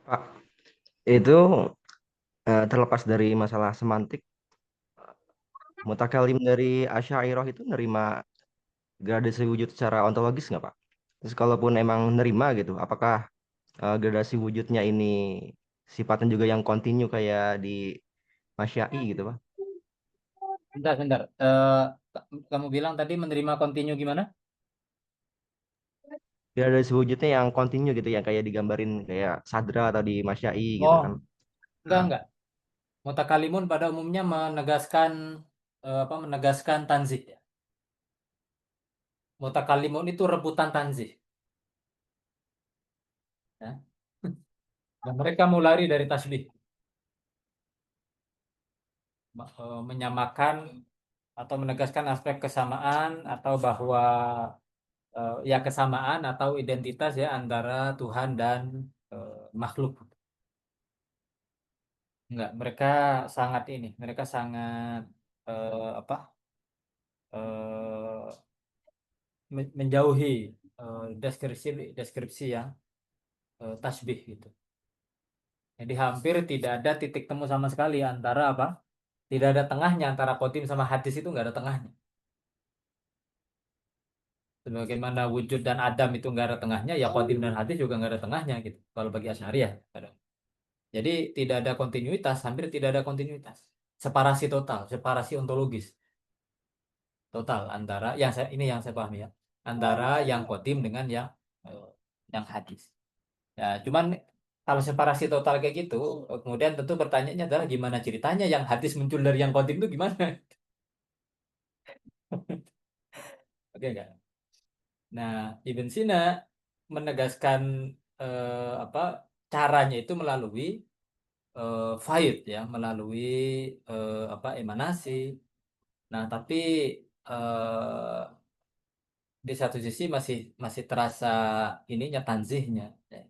Pak, itu terlepas dari masalah semantik, mutakalim dari Asy'ariyah itu nerima gradasi wujud secara ontologis nggak, Pak? Terus kalaupun emang nerima gitu, apakah gradasi wujudnya ini sifatnya juga yang kontinu kayak di Masya'i gitu, Pak? Bentar, bentar. Kamu bilang tadi menerima kontinu gimana? Gradasi wujudnya yang kontinu gitu, yang kayak digambarin kayak Sadra atau di Masya'i gitu Oh, kan. enggak, enggak. Mutakalimun pada umumnya menegaskan tanzih ya. Mutakalimun itu rebutan tanzih ya. Dan mereka mau lari dari tasbih, menyamakan atau menegaskan aspek kesamaan atau bahwa ya kesamaan atau identitas ya antara Tuhan dan makhluk. Enggak, mereka sangat apa? eh, menjauhi deskripsi deskripsi yang tasbih gitu. Jadi hampir tidak ada titik temu sama sekali antara apa? Tidak ada tengahnya antara qadim sama hadis itu nggak ada tengahnya. Sebagaimana wujud dan adam itu nggak ada tengahnya, ya qadim dan hadis juga nggak ada tengahnya gitu. Kalau bagi Asy'ariyah. Jadi tidak ada kontinuitas, hampir tidak ada kontinuitas. Separasi total, separasi ontologis total antara ini yang saya pahami ya, antara yang qadim dengan eh, yang hadis. Ya, cuman kalau separasi total kayak gitu, kemudian tentu pertanyaannya adalah gimana ceritanya yang hadis muncul dari yang qadim itu gimana? Oke enggak? Nah, Ibn Sina menegaskan apa caranya itu melalui faid ya, melalui emanasi. Nah, tapi eh, di satu sisi masih masih terasa ininya tanzihnya. Ya.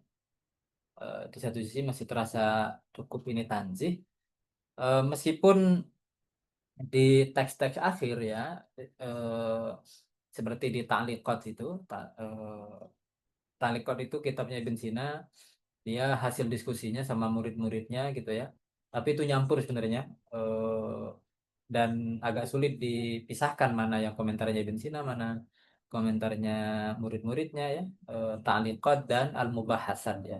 Di satu sisi masih terasa cukup ini tanzih. Meskipun di teks-teks akhir ya, eh, seperti di Ta'liqat itu, Ta'liqat itu kitabnya Ibn Sina, dia hasil diskusinya sama murid-muridnya gitu ya. Tapi itu nyampur sebenarnya. eh, dan agak sulit dipisahkan mana yang komentarnya Ibn Sina, mana komentarnya murid-muridnya ya. Ta'liqat dan Al-Mubahasat ya.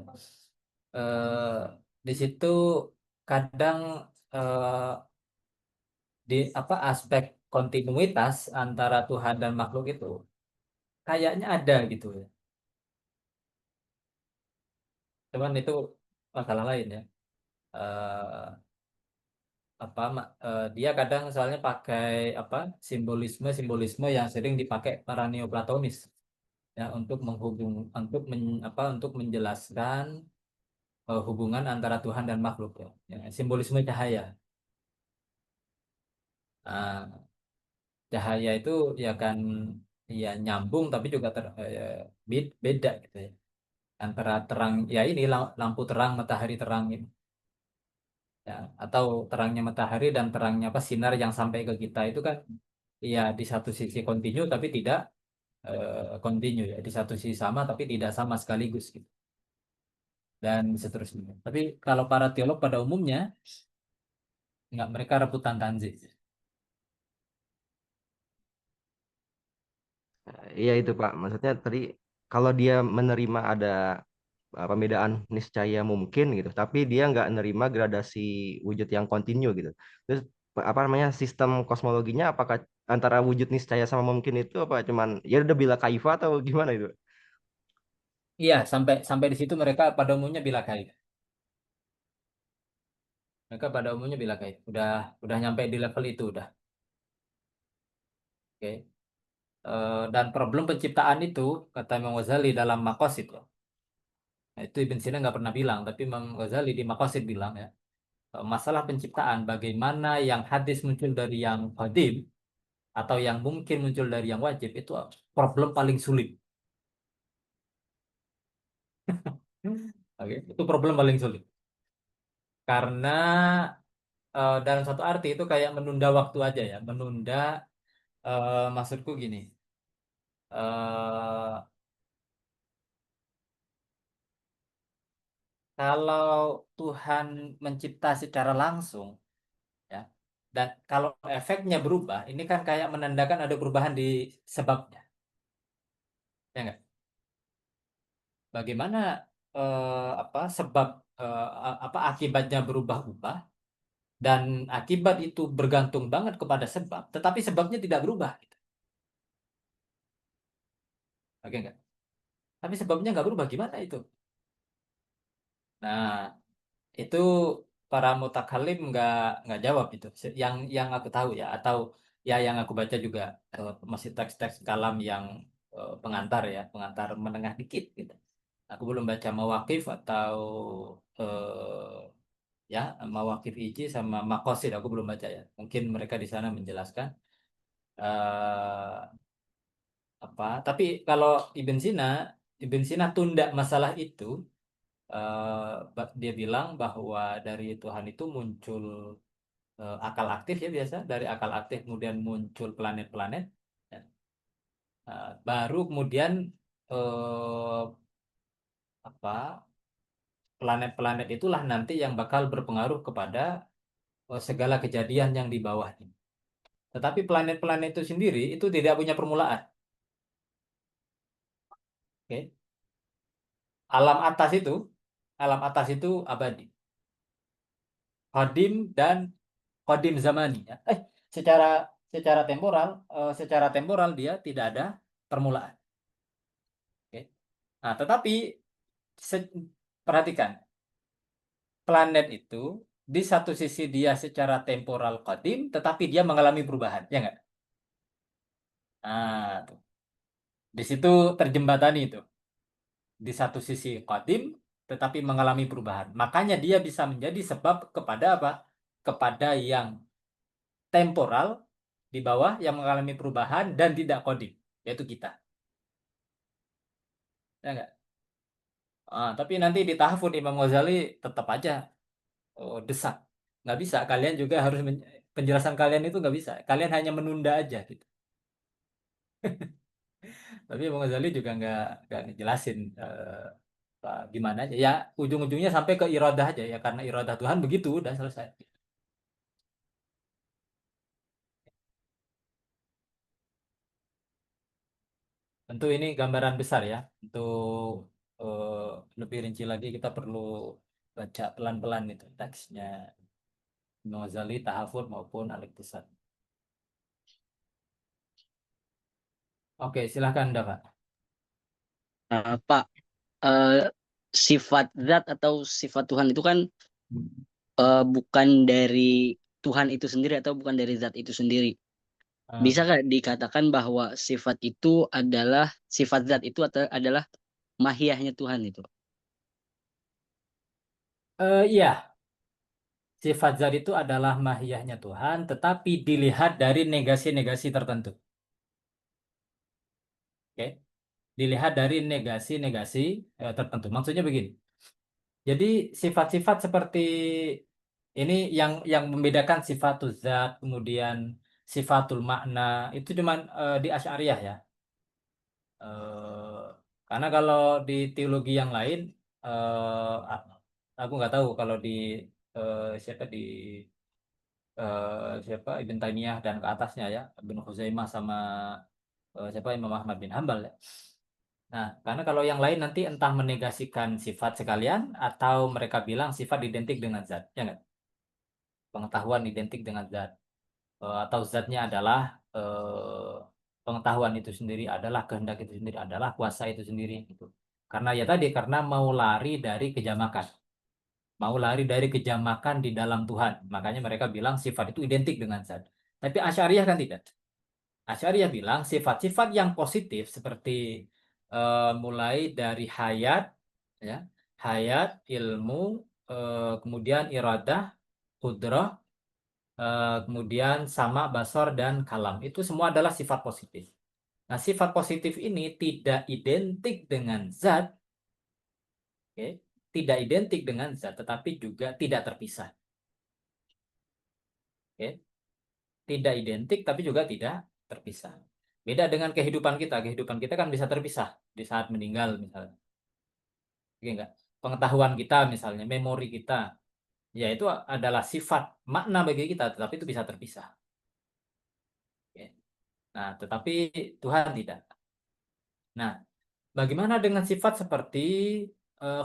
Eh, di situ kadang eh, di apa aspek kontinuitas antara Tuhan dan makhluk itu kayaknya ada gitu ya. Cuman itu masalah lain ya. Eh, dia kadang soalnya pakai apa simbolisme yang sering dipakai para Neoplatonis ya untuk untuk menjelaskan hubungan antara Tuhan dan makhluk ya. Ya, simbolisme cahaya. Nah, cahaya itu ya kan ya nyambung tapi juga beda gitu ya. Antara terang ya ini lampu terang matahari terang ini ya atau terangnya matahari dan terangnya apa sinar yang sampai ke kita itu kan ya di satu sisi kontinu tapi tidak kontinu ya di satu sisi sama tapi tidak sama sekaligus gitu dan seterusnya. Tapi kalau para teolog pada umumnya nggak mereka rebutan tanzih. Iya itu Pak, maksudnya tadi kalau dia menerima ada pembedaan niscaya mungkin gitu, tapi dia nggak nerima gradasi wujud yang kontinu gitu. Terus apa namanya sistem kosmologinya apakah antara wujud niscaya sama mungkin itu apa cuman ya udah bila kaifa atau gimana itu? Iya sampai sampai di situ mereka pada umumnya bila kait. Mereka pada umumnya bila kait. Udah nyampe di level itu udah. Oke. Dan problem penciptaan itu kata Imam Ghazali dalam Maqasid ya. Nah, itu Ibn Sina nggak pernah bilang, tapi Imam Ghazali di Maqasid bilang ya. Masalah penciptaan bagaimana yang hadis muncul dari yang qadim atau yang mungkin muncul dari yang wajib itu problem paling sulit. Oke, itu problem paling sulit. Karena dalam satu arti itu kayak menunda waktu aja ya, menunda maksudku gini. eh Kalau Tuhan mencipta secara langsung, ya, dan kalau efeknya berubah, ini kan kayak menandakan ada perubahan di sebabnya, ya nggak? Bagaimana sebab akibatnya berubah-ubah dan akibat itu bergantung banget kepada sebab, tetapi sebabnya tidak berubah, gitu. Oke nggak? Tapi sebabnya nggak berubah, gimana itu? Nah, itu para mutakalim nggak jawab itu yang aku tahu ya atau ya yang aku baca juga masih teks-teks kalam yang pengantar menengah dikit gitu aku belum baca mawakif atau ya mawakif iji sama makosid aku belum baca ya mungkin mereka di sana menjelaskan eh, tapi kalau Ibn Sina tunda masalah itu dia bilang bahwa dari Tuhan itu muncul akal aktif ya biasa dari akal aktif kemudian muncul planet-planet ya. Baru kemudian eh, apa planet-planet itulah nanti yang bakal berpengaruh kepada segala kejadian yang di bawahnya. Tetapi planet-planet itu sendiri itu tidak punya permulaan. Oke. Alam atas itu alam atas itu abadi, qadim dan qadim zamani. Ya. Secara secara temporal dia tidak ada permulaan. Oke. Nah, tetapi se- perhatikan, planet itu di satu sisi dia secara temporal qadim, tetapi dia mengalami perubahan, ya nggak? Nah, tuh. Di situ terjembatani itu. Di satu sisi qadim, tetapi mengalami perubahan. Makanya dia bisa menjadi sebab kepada apa? Kepada yang temporal di bawah yang mengalami perubahan dan tidak qadim, yaitu kita. Ya nggak? Tapi nanti di tahfudz Imam Ghazali tetap aja desak. Nggak bisa. Kalian juga harus penjelasan kalian itu nggak bisa. Kalian hanya menunda aja gitu. Tapi Imam Ghazali juga nggak ngejelasin gimana aja. Ya ujung-ujungnya sampai ke iradah aja ya karena iradah Tuhan begitu udah selesai. Tentu ini gambaran besar ya. Untuk eh, lebih rinci lagi kita perlu baca pelan-pelan itu teksnya Imam Ghazali, Tahafut maupun Al-Iqtisad. Oke, silahkan, Pak. Pak, sifat zat atau sifat Tuhan itu kan bukan dari Tuhan itu sendiri atau bukan dari zat itu sendiri. Bisa nggak dikatakan bahwa sifat itu adalah sifat zat itu adalah mahiyahnya Tuhan itu? Iya, sifat zat itu adalah mahiyahnya Tuhan, tetapi dilihat dari negasi-negasi tertentu. Oke, dilihat dari negasi-negasi tertentu. Maksudnya begini. Jadi sifat-sifat seperti ini yang membedakan sifatul zat, kemudian sifatul makna itu cuman di Asy'ariyah ya. Eh, karena kalau di teologi yang lain, aku nggak tahu kalau di siapa siapa Ibn Taimiyah dan ke atasnya ya, Ibn Khuzaimah sama siapa Imam Ahmad bin Hambal ya. Nah, karena kalau yang lain nanti entah menegasikan sifat sekalian atau mereka bilang sifat identik dengan zat, ya nggak? Pengetahuan identik dengan zat. Atau zatnya adalah pengetahuan itu sendiri, adalah kehendak itu sendiri, adalah kuasa itu sendiri gitu. Karena ya tadi karena mau lari dari kejamakan, mau lari dari kejamakan di dalam Tuhan, makanya mereka bilang sifat itu identik dengan zat. Tapi Asy'ariyah kan tidak. Asy'ariyah bilang sifat-sifat yang positif seperti mulai dari hayat, ya, hayat, ilmu, kemudian iradah, qudrah, kemudian sama, basor, dan kalam. Itu semua adalah sifat positif. Nah, sifat positif ini tidak identik dengan zat, oke? Tidak identik dengan zat, tetapi juga tidak terpisah. Oke? Tidak identik, tapi juga tidak terpisah. Beda dengan kehidupan kita. Kehidupan kita kan bisa terpisah di saat meninggal, misalnya. Oke, enggak? Pengetahuan kita, misalnya, memori kita, ya itu adalah sifat makna bagi kita, tetapi itu bisa terpisah. Oke? Nah, tetapi Tuhan tidak. Nah, bagaimana dengan sifat seperti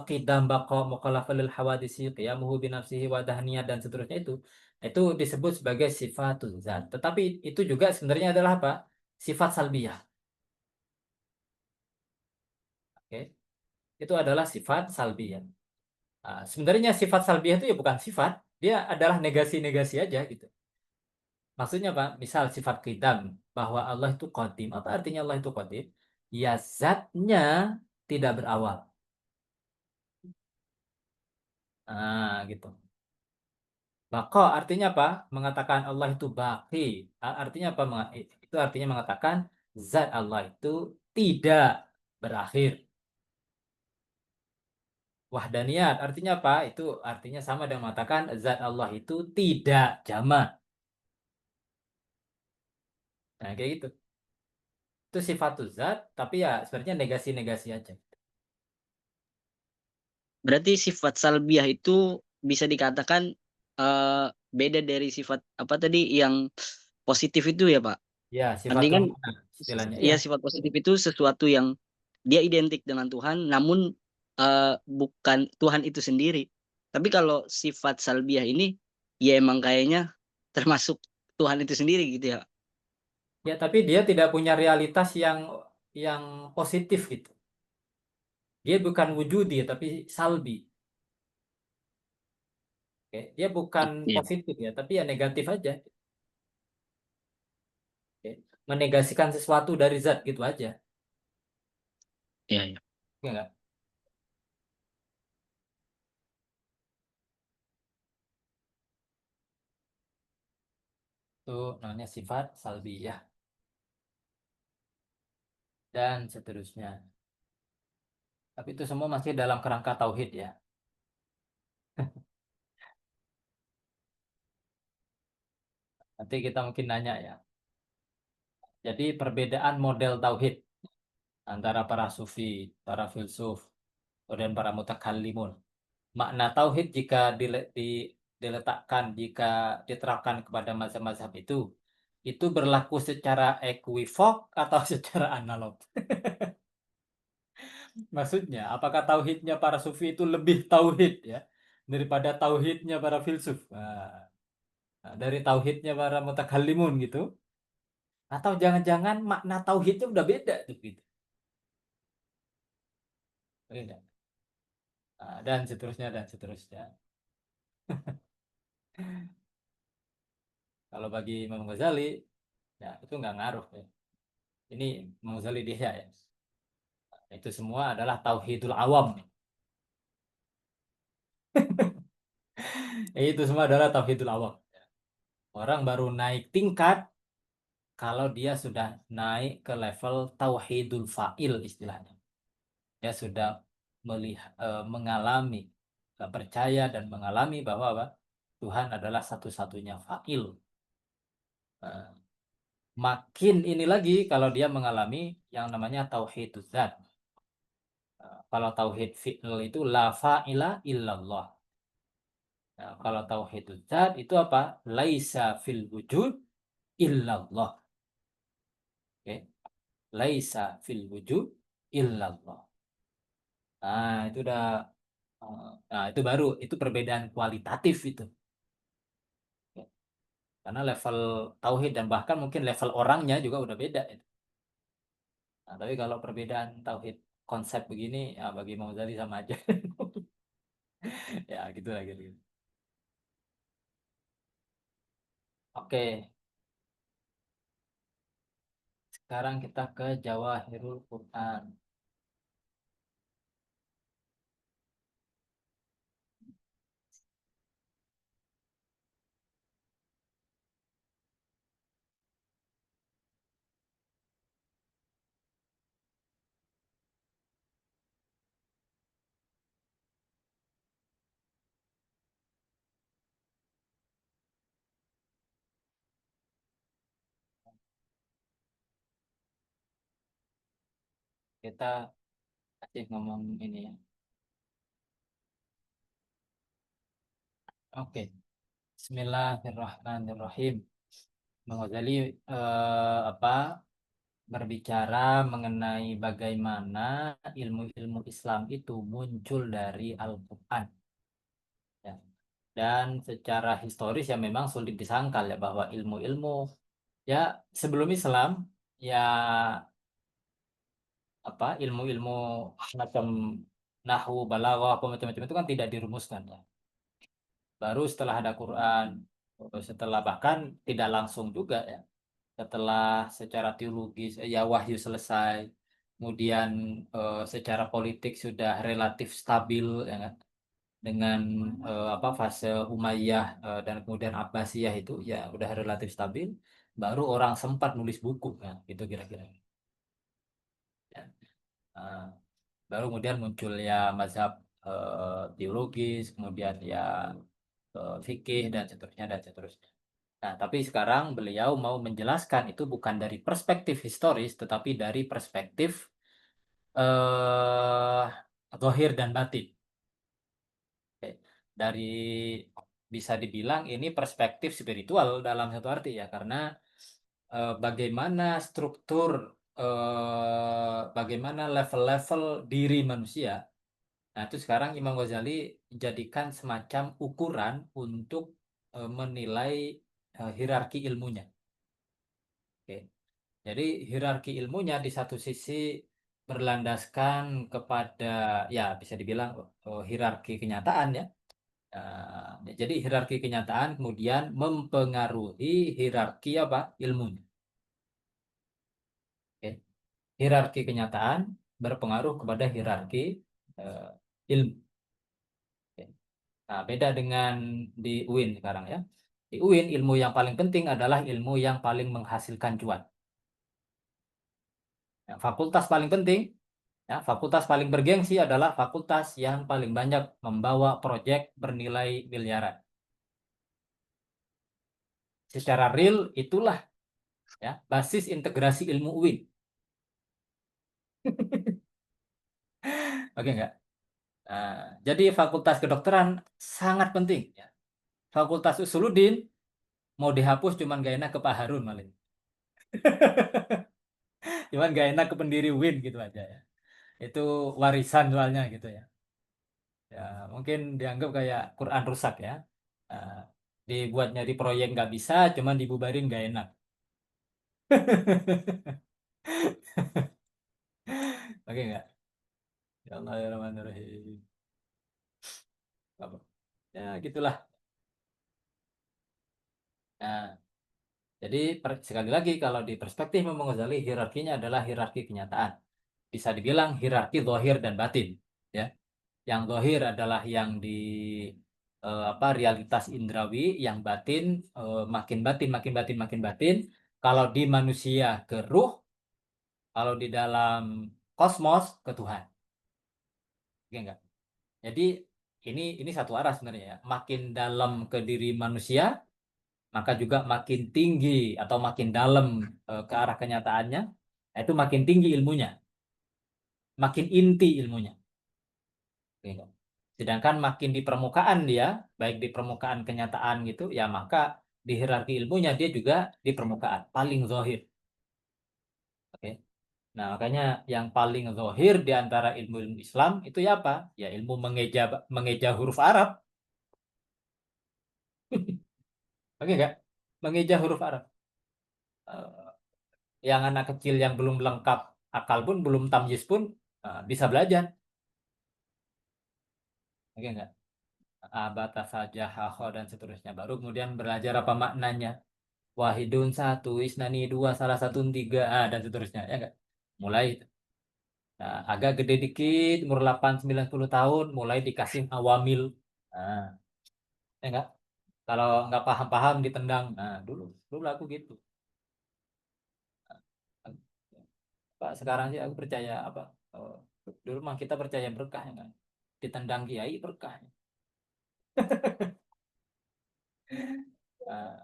qidam baqa mukhalafalil hawadisi qiyamuhu binafsihi wa dahniyah dan seterusnya itu? Itu disebut sebagai sifatul zat. Tetapi itu juga sebenarnya adalah apa? Sifat salbiyah. Oke. Itu adalah sifat salbiyah. Nah, sebenarnya sifat salbiyah itu ya bukan sifat, dia adalah negasi-negasi aja gitu. Maksudnya apa? Misal sifat qidam bahwa Allah itu qadim. Apa artinya Allah itu qadim? Ya zatnya tidak berawal. Nah, gitu. Bako artinya apa? Mengatakan Allah itu baki. Artinya apa? Itu artinya mengatakan zat Allah itu tidak berakhir. Wahdaniyat artinya apa? Itu artinya sama dengan mengatakan zat Allah itu tidak jama. Nah, kayak gitu. Itu sifat zat, tapi ya sebenarnya negasi-negasi aja. Berarti sifat salbiah itu bisa dikatakan beda dari sifat apa tadi yang positif itu ya Pak? Ya, Artinya sifatul kan mana istilahnya. ya Ya, sifat positif itu sesuatu yang dia identik dengan Tuhan, namun bukan Tuhan itu sendiri. Tapi kalau sifat salbiah ini ya emang kayaknya termasuk Tuhan itu sendiri gitu ya. ya tapi dia tidak punya realitas yang positif gitu. Dia bukan wujudi tapi salbi. Oke, dia bukan Iya, positif ya, tapi ya negatif aja. Oke. Menegasikan sesuatu dari zat gitu aja. iya, iya. Ya nggak? Itu namanya sifat salbiyah dan seterusnya. Tapi itu semua masih dalam kerangka tauhid ya. Nanti kita mungkin nanya ya. Jadi perbedaan model tauhid antara para sufi, para filsuf, dan para mutakallimun. Makna tauhid jika diletakkan, jika diterapkan kepada mazhab-mazhab itu berlaku secara equivok atau secara analog. Maksudnya, apakah tauhidnya para sufi itu lebih tauhid ya daripada tauhidnya para filsuf? Dari tauhidnya para mutakallimun gitu? Atau jangan-jangan makna tauhidnya udah beda tuh gitu. Oke nggak? Nah, dan seterusnya dan seterusnya. Kalau bagi Imam Ghazali, ya itu nggak ngaruh ya. Ini Imam Ghazali dia ya. Itu semua adalah tauhidul awam. Itu semua adalah tauhidul awam. Orang baru naik tingkat kalau dia sudah naik ke level tauhidul fa'il istilahnya. Dia sudah mengalami, percaya dan mengalami bahwa apa? Tuhan adalah satu-satunya fa'il. Eh, Makin ini lagi kalau dia mengalami yang namanya tauhidul zat. Kalau tauhid fi'il itu la fa'ila illallah. Nah, kalau tauhidul zat itu apa? Laisa fil wujud illallah. Oke. Laisa fil wujud illallah. Nah, itu udah nah, itu baru itu perbedaan kualitatif itu. Oke. Karena level tauhid dan bahkan mungkin level orangnya juga udah beda itu. Nah, tapi kalau perbedaan tauhid konsep begini ya bagi Imam Ghazali sama aja. Ya, gitu lah gitu. Oke, sekarang kita ke Jawahirul Quran. Kita masih ngomong ini ya. Oke, Bismillahirrahmanirrahim. Imam Ghazali apa berbicara mengenai bagaimana ilmu-ilmu Islam itu muncul dari Al-Quran. Ya. Dan secara historis ya memang sulit disangkal ya bahwa ilmu-ilmu ya sebelum Islam ya apa ilmu-ilmu macam nahwu, balaghah, apa macam-macam itu kan tidak dirumuskan ya. Baru setelah ada Quran, setelah bahkan tidak langsung juga ya. Setelah secara teologis ya wahyu selesai, kemudian secara politik sudah relatif stabil ya kan? Dengan apa fase Umayyah dan kemudian Abbasiyah itu ya udah relatif stabil, baru orang sempat nulis buku ya gitu kira-kira. Ya. Nah, baru kemudian muncul ya mazhab teologis, kemudian ya fikih dan seterusnya dan seterusnya. Nah, tapi sekarang beliau mau menjelaskan itu bukan dari perspektif historis, tetapi dari perspektif eh zahir dan batin. Oke. Dari bisa dibilang ini perspektif spiritual dalam satu arti ya, karena bagaimana struktur, bagaimana level-level diri manusia. Nah, itu sekarang Imam Ghazali jadikan semacam ukuran untuk menilai hierarki ilmunya. Oke. Jadi hierarki ilmunya di satu sisi berlandaskan kepada ya bisa dibilang hierarki kenyataan ya. Jadi hierarki kenyataan kemudian mempengaruhi hierarki apa ilmunya. Oke. Hierarki kenyataan berpengaruh kepada hierarki eh, ilmu. Oke. Nah, beda dengan di UIN sekarang ya. Di UIN ilmu yang paling penting adalah ilmu yang paling menghasilkan cuan. Ya, fakultas paling penting. Ya, fakultas paling bergengsi adalah fakultas yang paling banyak membawa proyek bernilai miliaran. Secara real itulah ya basis integrasi ilmu UIN. Oke enggak? Nah, jadi fakultas kedokteran sangat penting. Ya. Fakultas Usuluddin mau dihapus cuman gak enak ke Pak Harun malah. Cuman gak enak ke pendiri UIN gitu aja ya. Itu warisan soalnya gitu ya. Ya mungkin dianggap kayak Quran rusak ya. Nah, dibuat nyari proyek nggak bisa, cuman dibubarin gak enak. Oke nggak? Ya Allah ya Rahman ya Rahim. Apa? Ya gitulah. Nah, jadi sekali lagi kalau di perspektif Imam Ghazali hierarkinya adalah hierarki kenyataan. Bisa dibilang hierarki zahir dan batin, ya. Yang zahir adalah yang di realitas indrawi, yang batin makin batin, makin batin, makin batin. Kalau di manusia ke ruh, kalau di dalam kosmos ke Tuhan. Oke enggak? Jadi ini satu arah sebenarnya ya. Makin dalam ke diri manusia, maka juga makin tinggi atau makin dalam ke arah kenyataannya, itu makin tinggi ilmunya, makin inti ilmunya. Oke enggak? Sedangkan makin di permukaan dia, baik di permukaan kenyataan gitu, ya maka di hierarki ilmunya dia juga di permukaan, paling zahir. Oke. Nah, makanya yang paling zahir di antara ilmu-ilmu Islam itu ya apa? Ya ilmu mengeja mengeja huruf Arab. Oke enggak? Mengeja huruf Arab. Eh, yang anak kecil yang belum lengkap akal pun, belum tamyiz pun bisa belajar. Oke enggak? Abata saja, hakho, dan seterusnya. Baru kemudian belajar apa maknanya. Wahidun satu, isnani dua, salah satu tiga, dan seterusnya. Ya enggak? Mulai. Nah, agak gede dikit, umur 8-9-10 tahun, mulai dikasih awamil. Nah, ya enggak? Kalau nggak paham-paham ditendang. Nah, dulu aku gitu. Pak, sekarang sih aku percaya apa? eh, Dulu mah kita percaya berkah ya kan. Ditendang kiai berkah. Nah,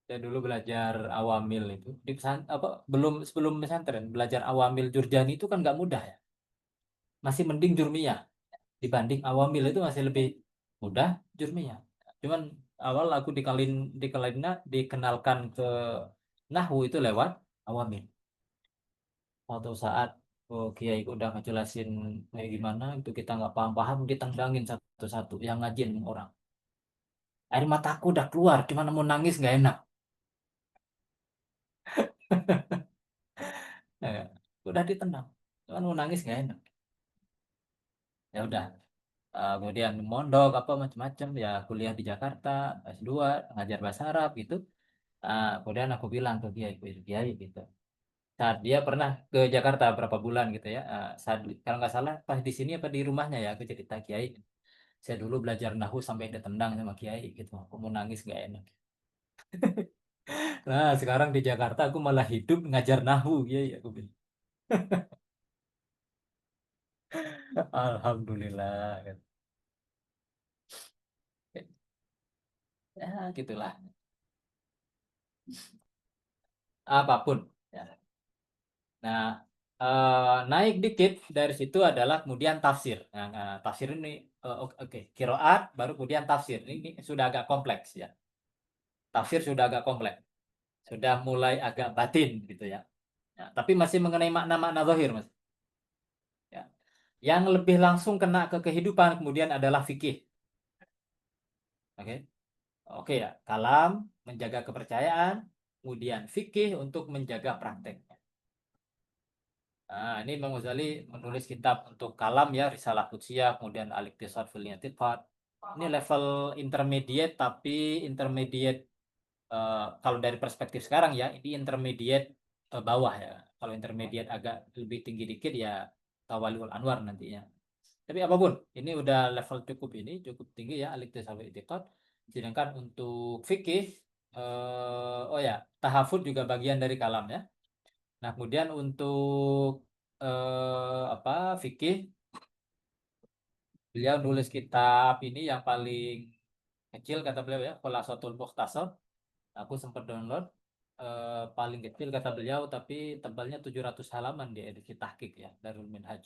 saya dulu belajar awamil itu di apa belum sebelum pesantren belajar awamil Jurjani itu kan nggak mudah ya. Masih mending Jurmiyah dibanding awamil itu masih lebih mudah Jurmiyah. Cuman awal aku dikenalkan ke nahwu itu lewat awamil. Suatu saat kiai udah ngejelasin kayak gimana itu kita nggak paham-paham ditendangin satu-satu yang ngajin orang. Air mataku udah keluar, cuman mau nangis nggak enak. Ya, udah ditendang, cuman mau nangis nggak enak. Ya udah. Kemudian mondok apa macam-macam ya kuliah di Jakarta S2 ngajar bahasa Arab gitu. Kemudian aku bilang ke Kiai gitu. Saat dia pernah ke Jakarta berapa bulan gitu ya. Saat kalau nggak salah pas di sini apa di rumahnya ya aku cerita Kiai. Saya dulu belajar nahu sampai ditendang sama Kiai gitu. Aku mau nangis nggak enak. Nah sekarang di Jakarta aku malah hidup ngajar nahu Kiai aku bilang. Alhamdulillah. Ya gitulah. Apapun. Ya. Nah, naik dikit dari situ adalah kemudian tafsir. Nah, tafsir ini oke, Qiraat baru kemudian tafsir. Ini sudah agak kompleks ya. Tafsir sudah agak kompleks. Sudah mulai agak batin gitu ya. Ya, tapi masih mengenai makna-makna zahir, Mas. Ya. Yang lebih langsung kena ke kehidupan kemudian adalah fikih. Oke. Oke ya, kalam menjaga kepercayaan, kemudian fikih untuk menjaga praktek. Nah, ini Imam Ghazali menulis kitab untuk kalam ya, Risalah Qudsiyah, kemudian Al-Iqtisad fil I'tiqad. Ini level intermediate tapi intermediate kalau dari perspektif sekarang ya, ini intermediate bawah ya. Kalau intermediate agak lebih tinggi dikit ya Tawaliul Anwar nantinya. Tapi apapun, ini udah level cukup tinggi ya Al-Iqtisad fil I'tiqad. Sedangkan untuk fikih oh ya, tahafud juga bagian dari kalam ya. Nah, kemudian untuk apa fikih, beliau nulis kitab ini yang paling kecil kata beliau ya, Khulasatul Mukhtasar. Aku sempat download paling kecil kata beliau tapi tebalnya 700 halaman di edisi tahqiq ya, Darul Minhaj.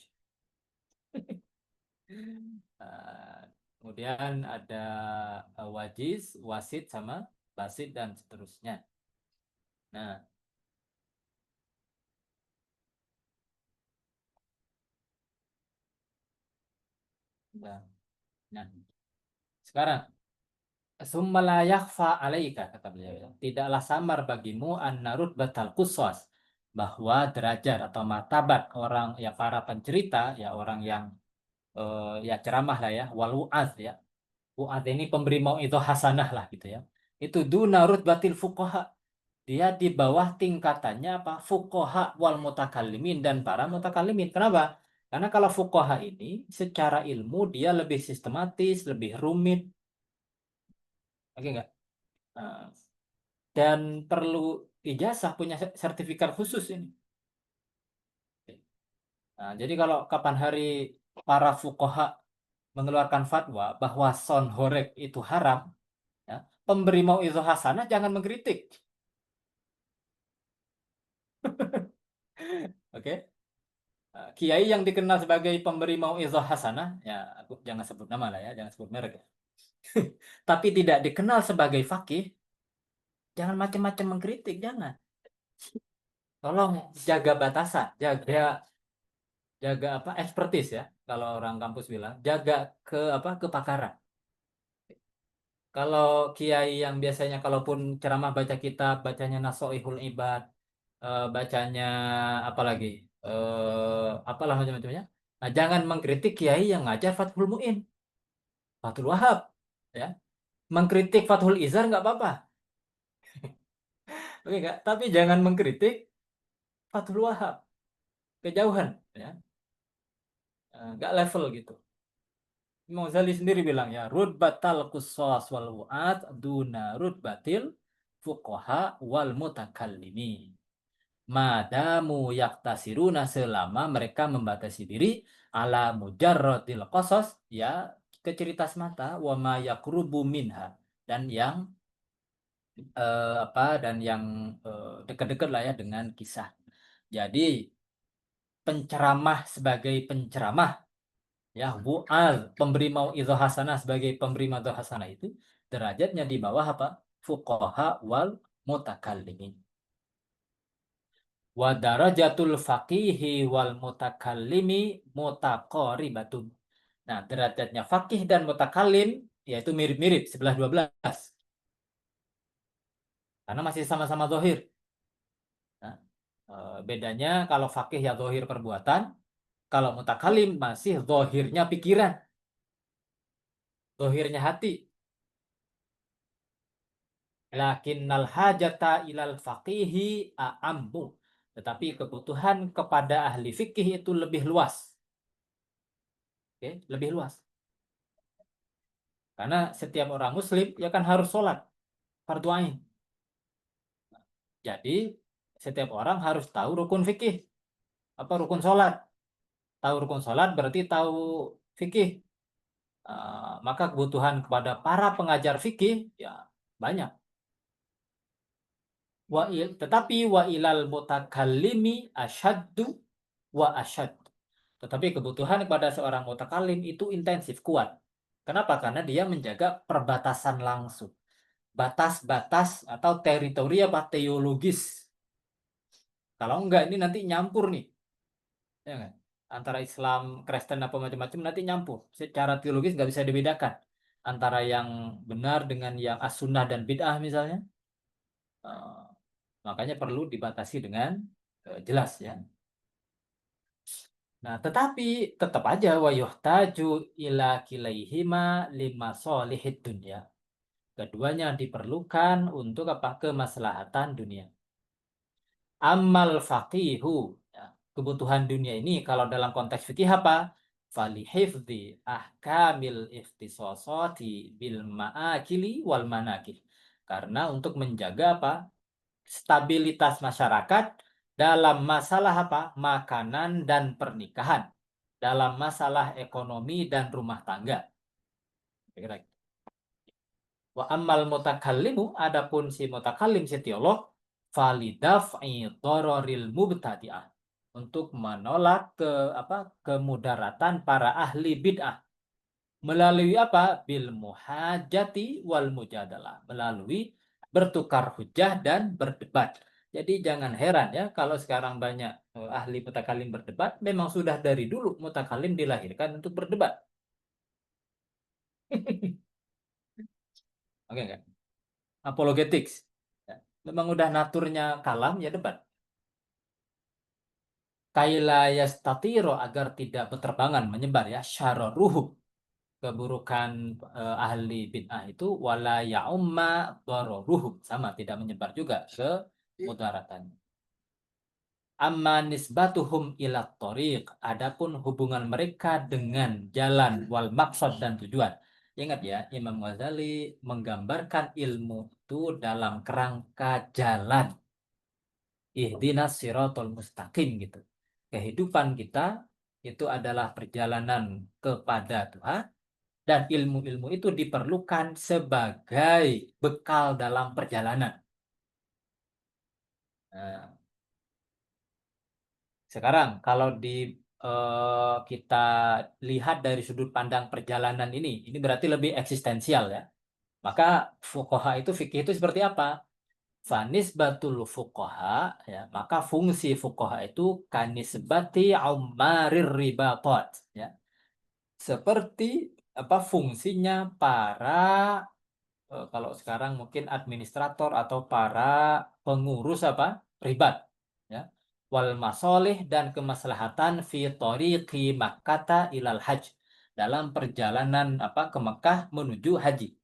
Nah, kemudian ada wajiz, wasit sama basit dan seterusnya. Nah, nah, nah. Sekarang Summa yakhfa alaika kata beliau ya. Tidaklah samar bagimu an narut batal quswas bahwa derajat atau martabat orang ya para pencerita ya orang yang ya ceramah lah ya wal wu'adz ya. Wu'adz ini pemberi mau'izah hasanah lah gitu ya. Itu duna rutbatil fuqaha. Dia di bawah tingkatannya apa? Fuqaha wal mutakallimin dan para mutakallimin. Kenapa? Karena kalau fuqaha ini secara ilmu dia lebih sistematis, lebih rumit. Oke nggak? Nah, dan perlu ijazah punya sertifikat khusus ini. Nah, jadi kalau kapan hari para fuqaha mengeluarkan fatwa bahwa son horeg itu haram, ya, pemberi mau'izah hasanah jangan mengkritik. Oke? Kiai yang dikenal sebagai pemberi mau'izah hasanah, ya aku jangan sebut nama lah ya, jangan sebut merek ya. Tapi tidak dikenal sebagai fakih, jangan macam-macam mengkritik, jangan. Tolong jaga batasan, jaga apa ekspertis ya, kalau orang kampus bilang, jaga ke apa kepakaran. Kalau kiai yang biasanya kalaupun ceramah baca kitab, bacanya Nasoihul Ibad, bacanya apa lagi, apalah macam-macamnya. Nah, jangan mengkritik kiai yang ngajar Fathul Muin, Fathul Wahab, ya. Mengkritik Fathul Izar nggak apa-apa, oke nggak? Tapi jangan mengkritik Fathul Wahab, kejauhan, ya. Nggak level gitu. Imam Ghazali sendiri bilang ya, rutbatal qusas wal wu'at duna rutbatil fuqaha wal mutakallimi. Madamu yaktasiruna selama mereka membatasi diri ala mujarrodil qasas ya ke cerita semata wa ma yakrubu minha dan yang dekat-dekat lah ya dengan kisah. Jadi penceramah sebagai penceramah ya bu'al pemberi mau'izah hasanah sebagai pemberi mau'izah hasanah itu derajatnya di bawah apa? Fuqaha wal mutakallimin. Wa darajatul faqihi wal mutakallimi mutaqaribatun. Nah, derajatnya fakih dan mutakallim yaitu mirip-mirip 11-12. Karena masih sama-sama zahir. Nah, bedanya kalau fakih ya zahir perbuatan, kalau mutakallim masih zahirnya pikiran, zahirnya hati. Lakinnal hajata ilal faqihi a'ammu. Tetapi kebutuhan kepada ahli fikih itu lebih luas. Oke, lebih luas. Karena setiap orang muslim ya kan harus sholat fardu ain. Jadi setiap orang harus tahu rukun fikih. Apa rukun sholat? Tahu rukun sholat berarti tahu fikih. Maka kebutuhan kepada para pengajar fikih ya banyak. Tetapi wa ilal mutakallimi asyaddu wa asyad. Tetapi kebutuhan kepada seorang mutakallim itu intensif, kuat. Kenapa? Karena dia menjaga perbatasan langsung. Batas-batas atau teritori apa teologis. Kalau enggak ini nanti nyampur nih. Ya kan? Antara Islam, Kristen apa macam-macam nanti nyampur. Secara teologis nggak bisa dibedakan antara yang benar dengan yang as-sunnah dan bid'ah misalnya. Eh, Makanya perlu dibatasi dengan jelas ya. Nah, tetapi tetap aja wa yuhtaju ila kilaihima lima solihid dunya. Keduanya diperlukan untuk apa? Kemaslahatan dunia. Amal faqihu. Ya, kebutuhan dunia ini kalau dalam konteks fikih apa? Falihifdi ahkamil ikhtisosati bil ma'akili wal manakih. Karena untuk menjaga apa? Stabilitas masyarakat dalam masalah apa? Makanan dan pernikahan. Dalam masalah ekonomi dan rumah tangga. Kira-kira. Wa ammal mutakallimu adapun si mutakallim si teolog falidaf'i dhararil mubtadi'ah untuk menolak kemudaratan para ahli bid'ah melalui apa bil muhajati wal mujadalah melalui bertukar hujah dan berdebat. Jadi jangan heran ya kalau sekarang banyak ahli mutakallim berdebat, memang sudah dari dulu mutakallim dilahirkan untuk berdebat. Oke kan? Apologetics. Ya. Memang udah naturnya kalam ya debat. kaila yastatiro, agar tidak berterbangan menyebar ya syararuhu, keburukan ahli bid'ah itu, wala yaumma dararuhu, sama tidak menyebar juga ke mudaratan. Amma nisbatuhum ila thoriq, adapun hubungan mereka dengan jalan wal maksud dan tujuan. Ingat ya, Imam Ghazali menggambarkan ilmu itu dalam kerangka jalan. Ihdinas siratal mustaqim gitu. Kehidupan kita itu adalah perjalanan kepada Tuhan, dan ilmu-ilmu itu diperlukan sebagai bekal dalam perjalanan. Nah, sekarang kalau kita lihat dari sudut pandang perjalanan ini berarti lebih eksistensial ya. Maka fuqaha itu, fikih itu seperti apa? Fanisbatul fuqaha ya, maka fungsi fuqaha itu kanisbati ummarir ribatat ya. Seperti apa fungsinya para kalau sekarang mungkin administrator atau para pengurus apa? Ribat ya. Wal masolih, dan kemaslahatan fi tariqi Makkata ilal hajj, dalam perjalanan apa ke Mekah menuju haji.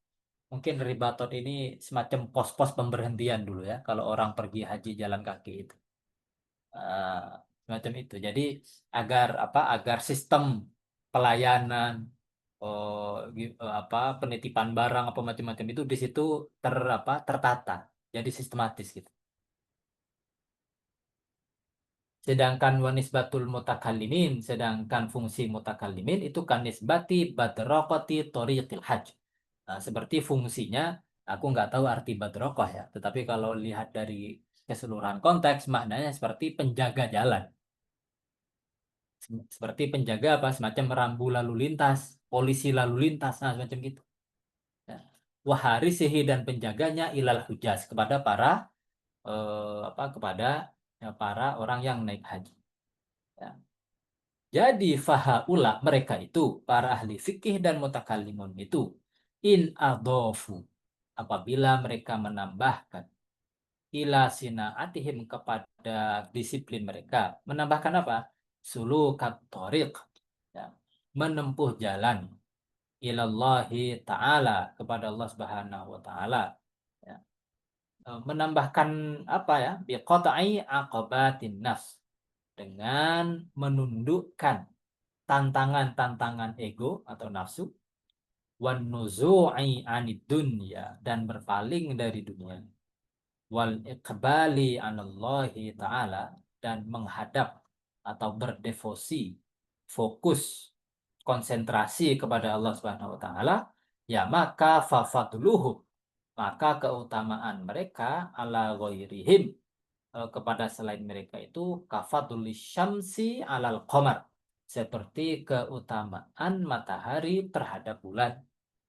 Mungkin ribatot ini semacam pos-pos pemberhentian dulu ya, kalau orang pergi haji jalan kaki itu. Eh, Semacam itu. Jadi agar apa? Agar sistem pelayanan, apa penitipan barang apa macam-macam itu di situ tertata, jadi sistematis gitu. Sedangkan fungsi mutakallimin itu kanisbati badrokoti toriqil hajj. Nah, seperti fungsinya, aku nggak tahu arti badrokoh ya, tetapi kalau lihat dari keseluruhan konteks, maknanya seperti penjaga jalan. Seperti penjaga apa? Semacam rambu lalu lintas, polisi lalu lintas, nah semacam gitu. Ya. Waharisihi, dan penjaganya ilal hujaz, kepada para kepada ya, para orang yang naik haji. Ya. Jadi fahaula, mereka itu para ahli fikih dan mutakallimun itu, in adofu, apabila mereka menambahkan ila sinaatihim, kepada disiplin mereka, menambahkan apa? Sulukat thoriq ya, menempuh jalan ilallahi ta'ala, kepada Allah Subhanahu wa taala ya. Menambahkan apa ya? Biqata'i aqabatin nafs, dengan menundukkan tantangan-tantangan ego atau nafsu, wan nuzu'i anid dunya, dan berpaling dari dunia, wal iqbali anallahi ta'ala, dan menghadap atau berdevosi, fokus, konsentrasi kepada Allah Subhanahu wa taala, ya maka fafadluhu, maka keutamaan mereka ala ghairihim, kepada selain mereka itu kafadul syamsi alal qamar, seperti keutamaan matahari terhadap bulan.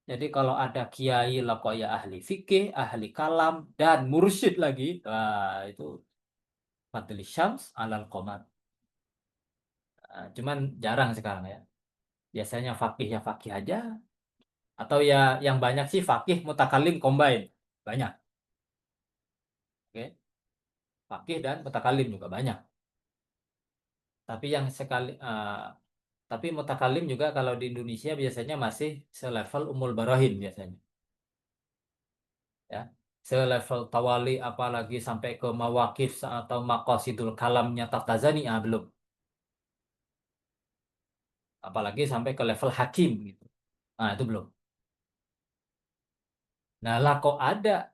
Jadi kalau ada kiai lakoya ahli fikih, ahli kalam, dan mursyid lagi, wah itu fadli syams alal qamar. Cuman jarang sekarang ya. Biasanya fakih ya fakih aja, atau ya yang banyak sih fakih mutakalim combine. Banyak. Oke. Fakih dan mutakalim juga banyak. Tapi yang sekali tapi mutakalim juga kalau di Indonesia biasanya masih selevel Ummul Barahin biasanya. Ya. Selevel Tawali, apalagi sampai ke Mawaqif atau Maqasidul Kalamnya Taftazani, belum. Apalagi sampai ke level hakim gitu. Nah, itu belum. Nah, lah kok ada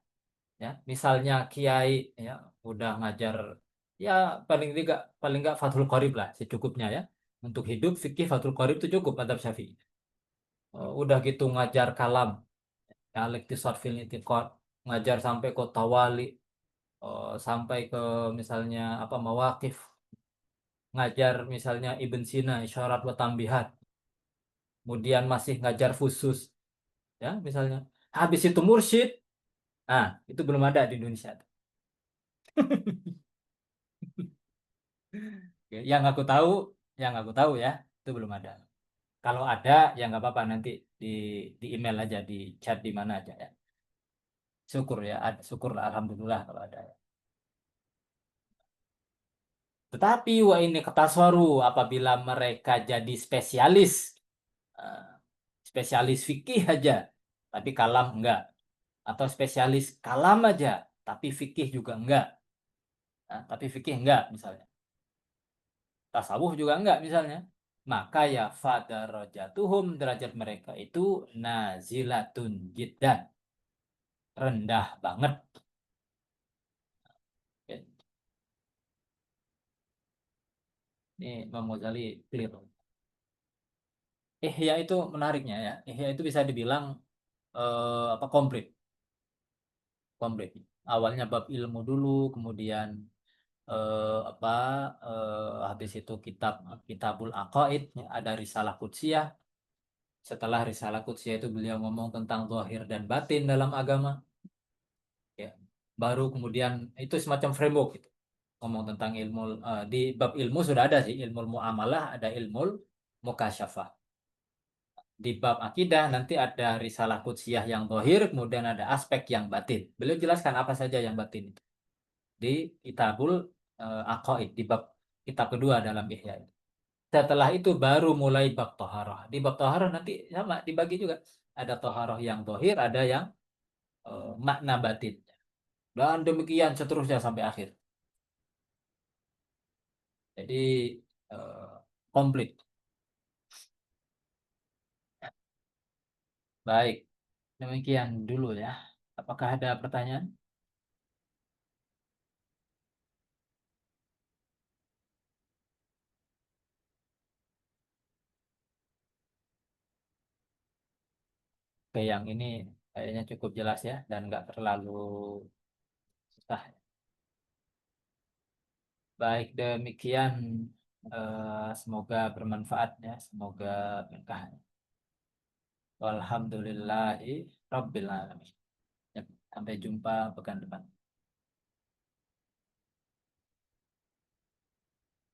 ya, misalnya kiai ya udah ngajar ya paling enggak Fathul Qorib lah secukupnya ya. Untuk hidup fikih Fathul Qorib itu cukup madzhab Syafi'i. Udah gitu ngajar kalam, ya Al-Iqtisad fil I'tiqad, ngajar sampai ke Tawali, sampai ke misalnya apa Mawaqif, ngajar misalnya Ibn Sina Isyarat wa Tambihat, kemudian masih ngajar Fusus ya misalnya. Habis itu mursyid. Nah, itu belum ada di Indonesia. Yang aku tahu ya, itu belum ada. Kalau ada, ya nggak apa-apa, nanti di di email aja, di chat di mana aja ya. Syukur ya, syukur alhamdulillah kalau ada ya. Tetapi wa ini ketasoru apabila mereka jadi spesialis, spesialis fikih aja, tapi kalam enggak, atau spesialis kalam aja, tapi fikih juga enggak, tapi fikih enggak misalnya, tasawuf juga enggak misalnya, maka ya fadarajatuhum, derajat mereka itu nazilatun jiddan, rendah banget. Oke. Ini Imam Ghazali clear. Ihya itu menariknya ya. Ihya itu bisa dibilang komplit. Komplit. Awalnya bab ilmu dulu, kemudian habis itu kitabul aqaid, ada risalah qudsiyah. Setelah risalah qudsiyah itu beliau ngomong tentang zahir dan batin dalam agama. Ya. Baru kemudian itu semacam framework gitu. Ngomong tentang ilmu, di bab ilmu sudah ada sih, ilmu muamalah, ada ilmu mukasyafah. Di bab akidah nanti ada risalah qudsiyah yang zahir, kemudian ada aspek yang batin. Beliau jelaskan apa saja yang batin itu di kitabul aqaid, di bab kitab kedua dalam Ihya. Setelah itu baru mulai bab toharoh. Di bab toharoh nanti sama dibagi juga. Ada toharoh yang zahir, ada yang makna batin. Dan demikian seterusnya sampai akhir. Jadi komplit. Baik, demikian dulu ya. Apakah ada pertanyaan? Oke, yang ini kayaknya cukup jelas ya dan nggak terlalu susah. Baik, demikian. Semoga bermanfaat ya. Semoga berkah. Walhamdulillahi Rabbil Alamin. Ya, sampai jumpa pekan depan.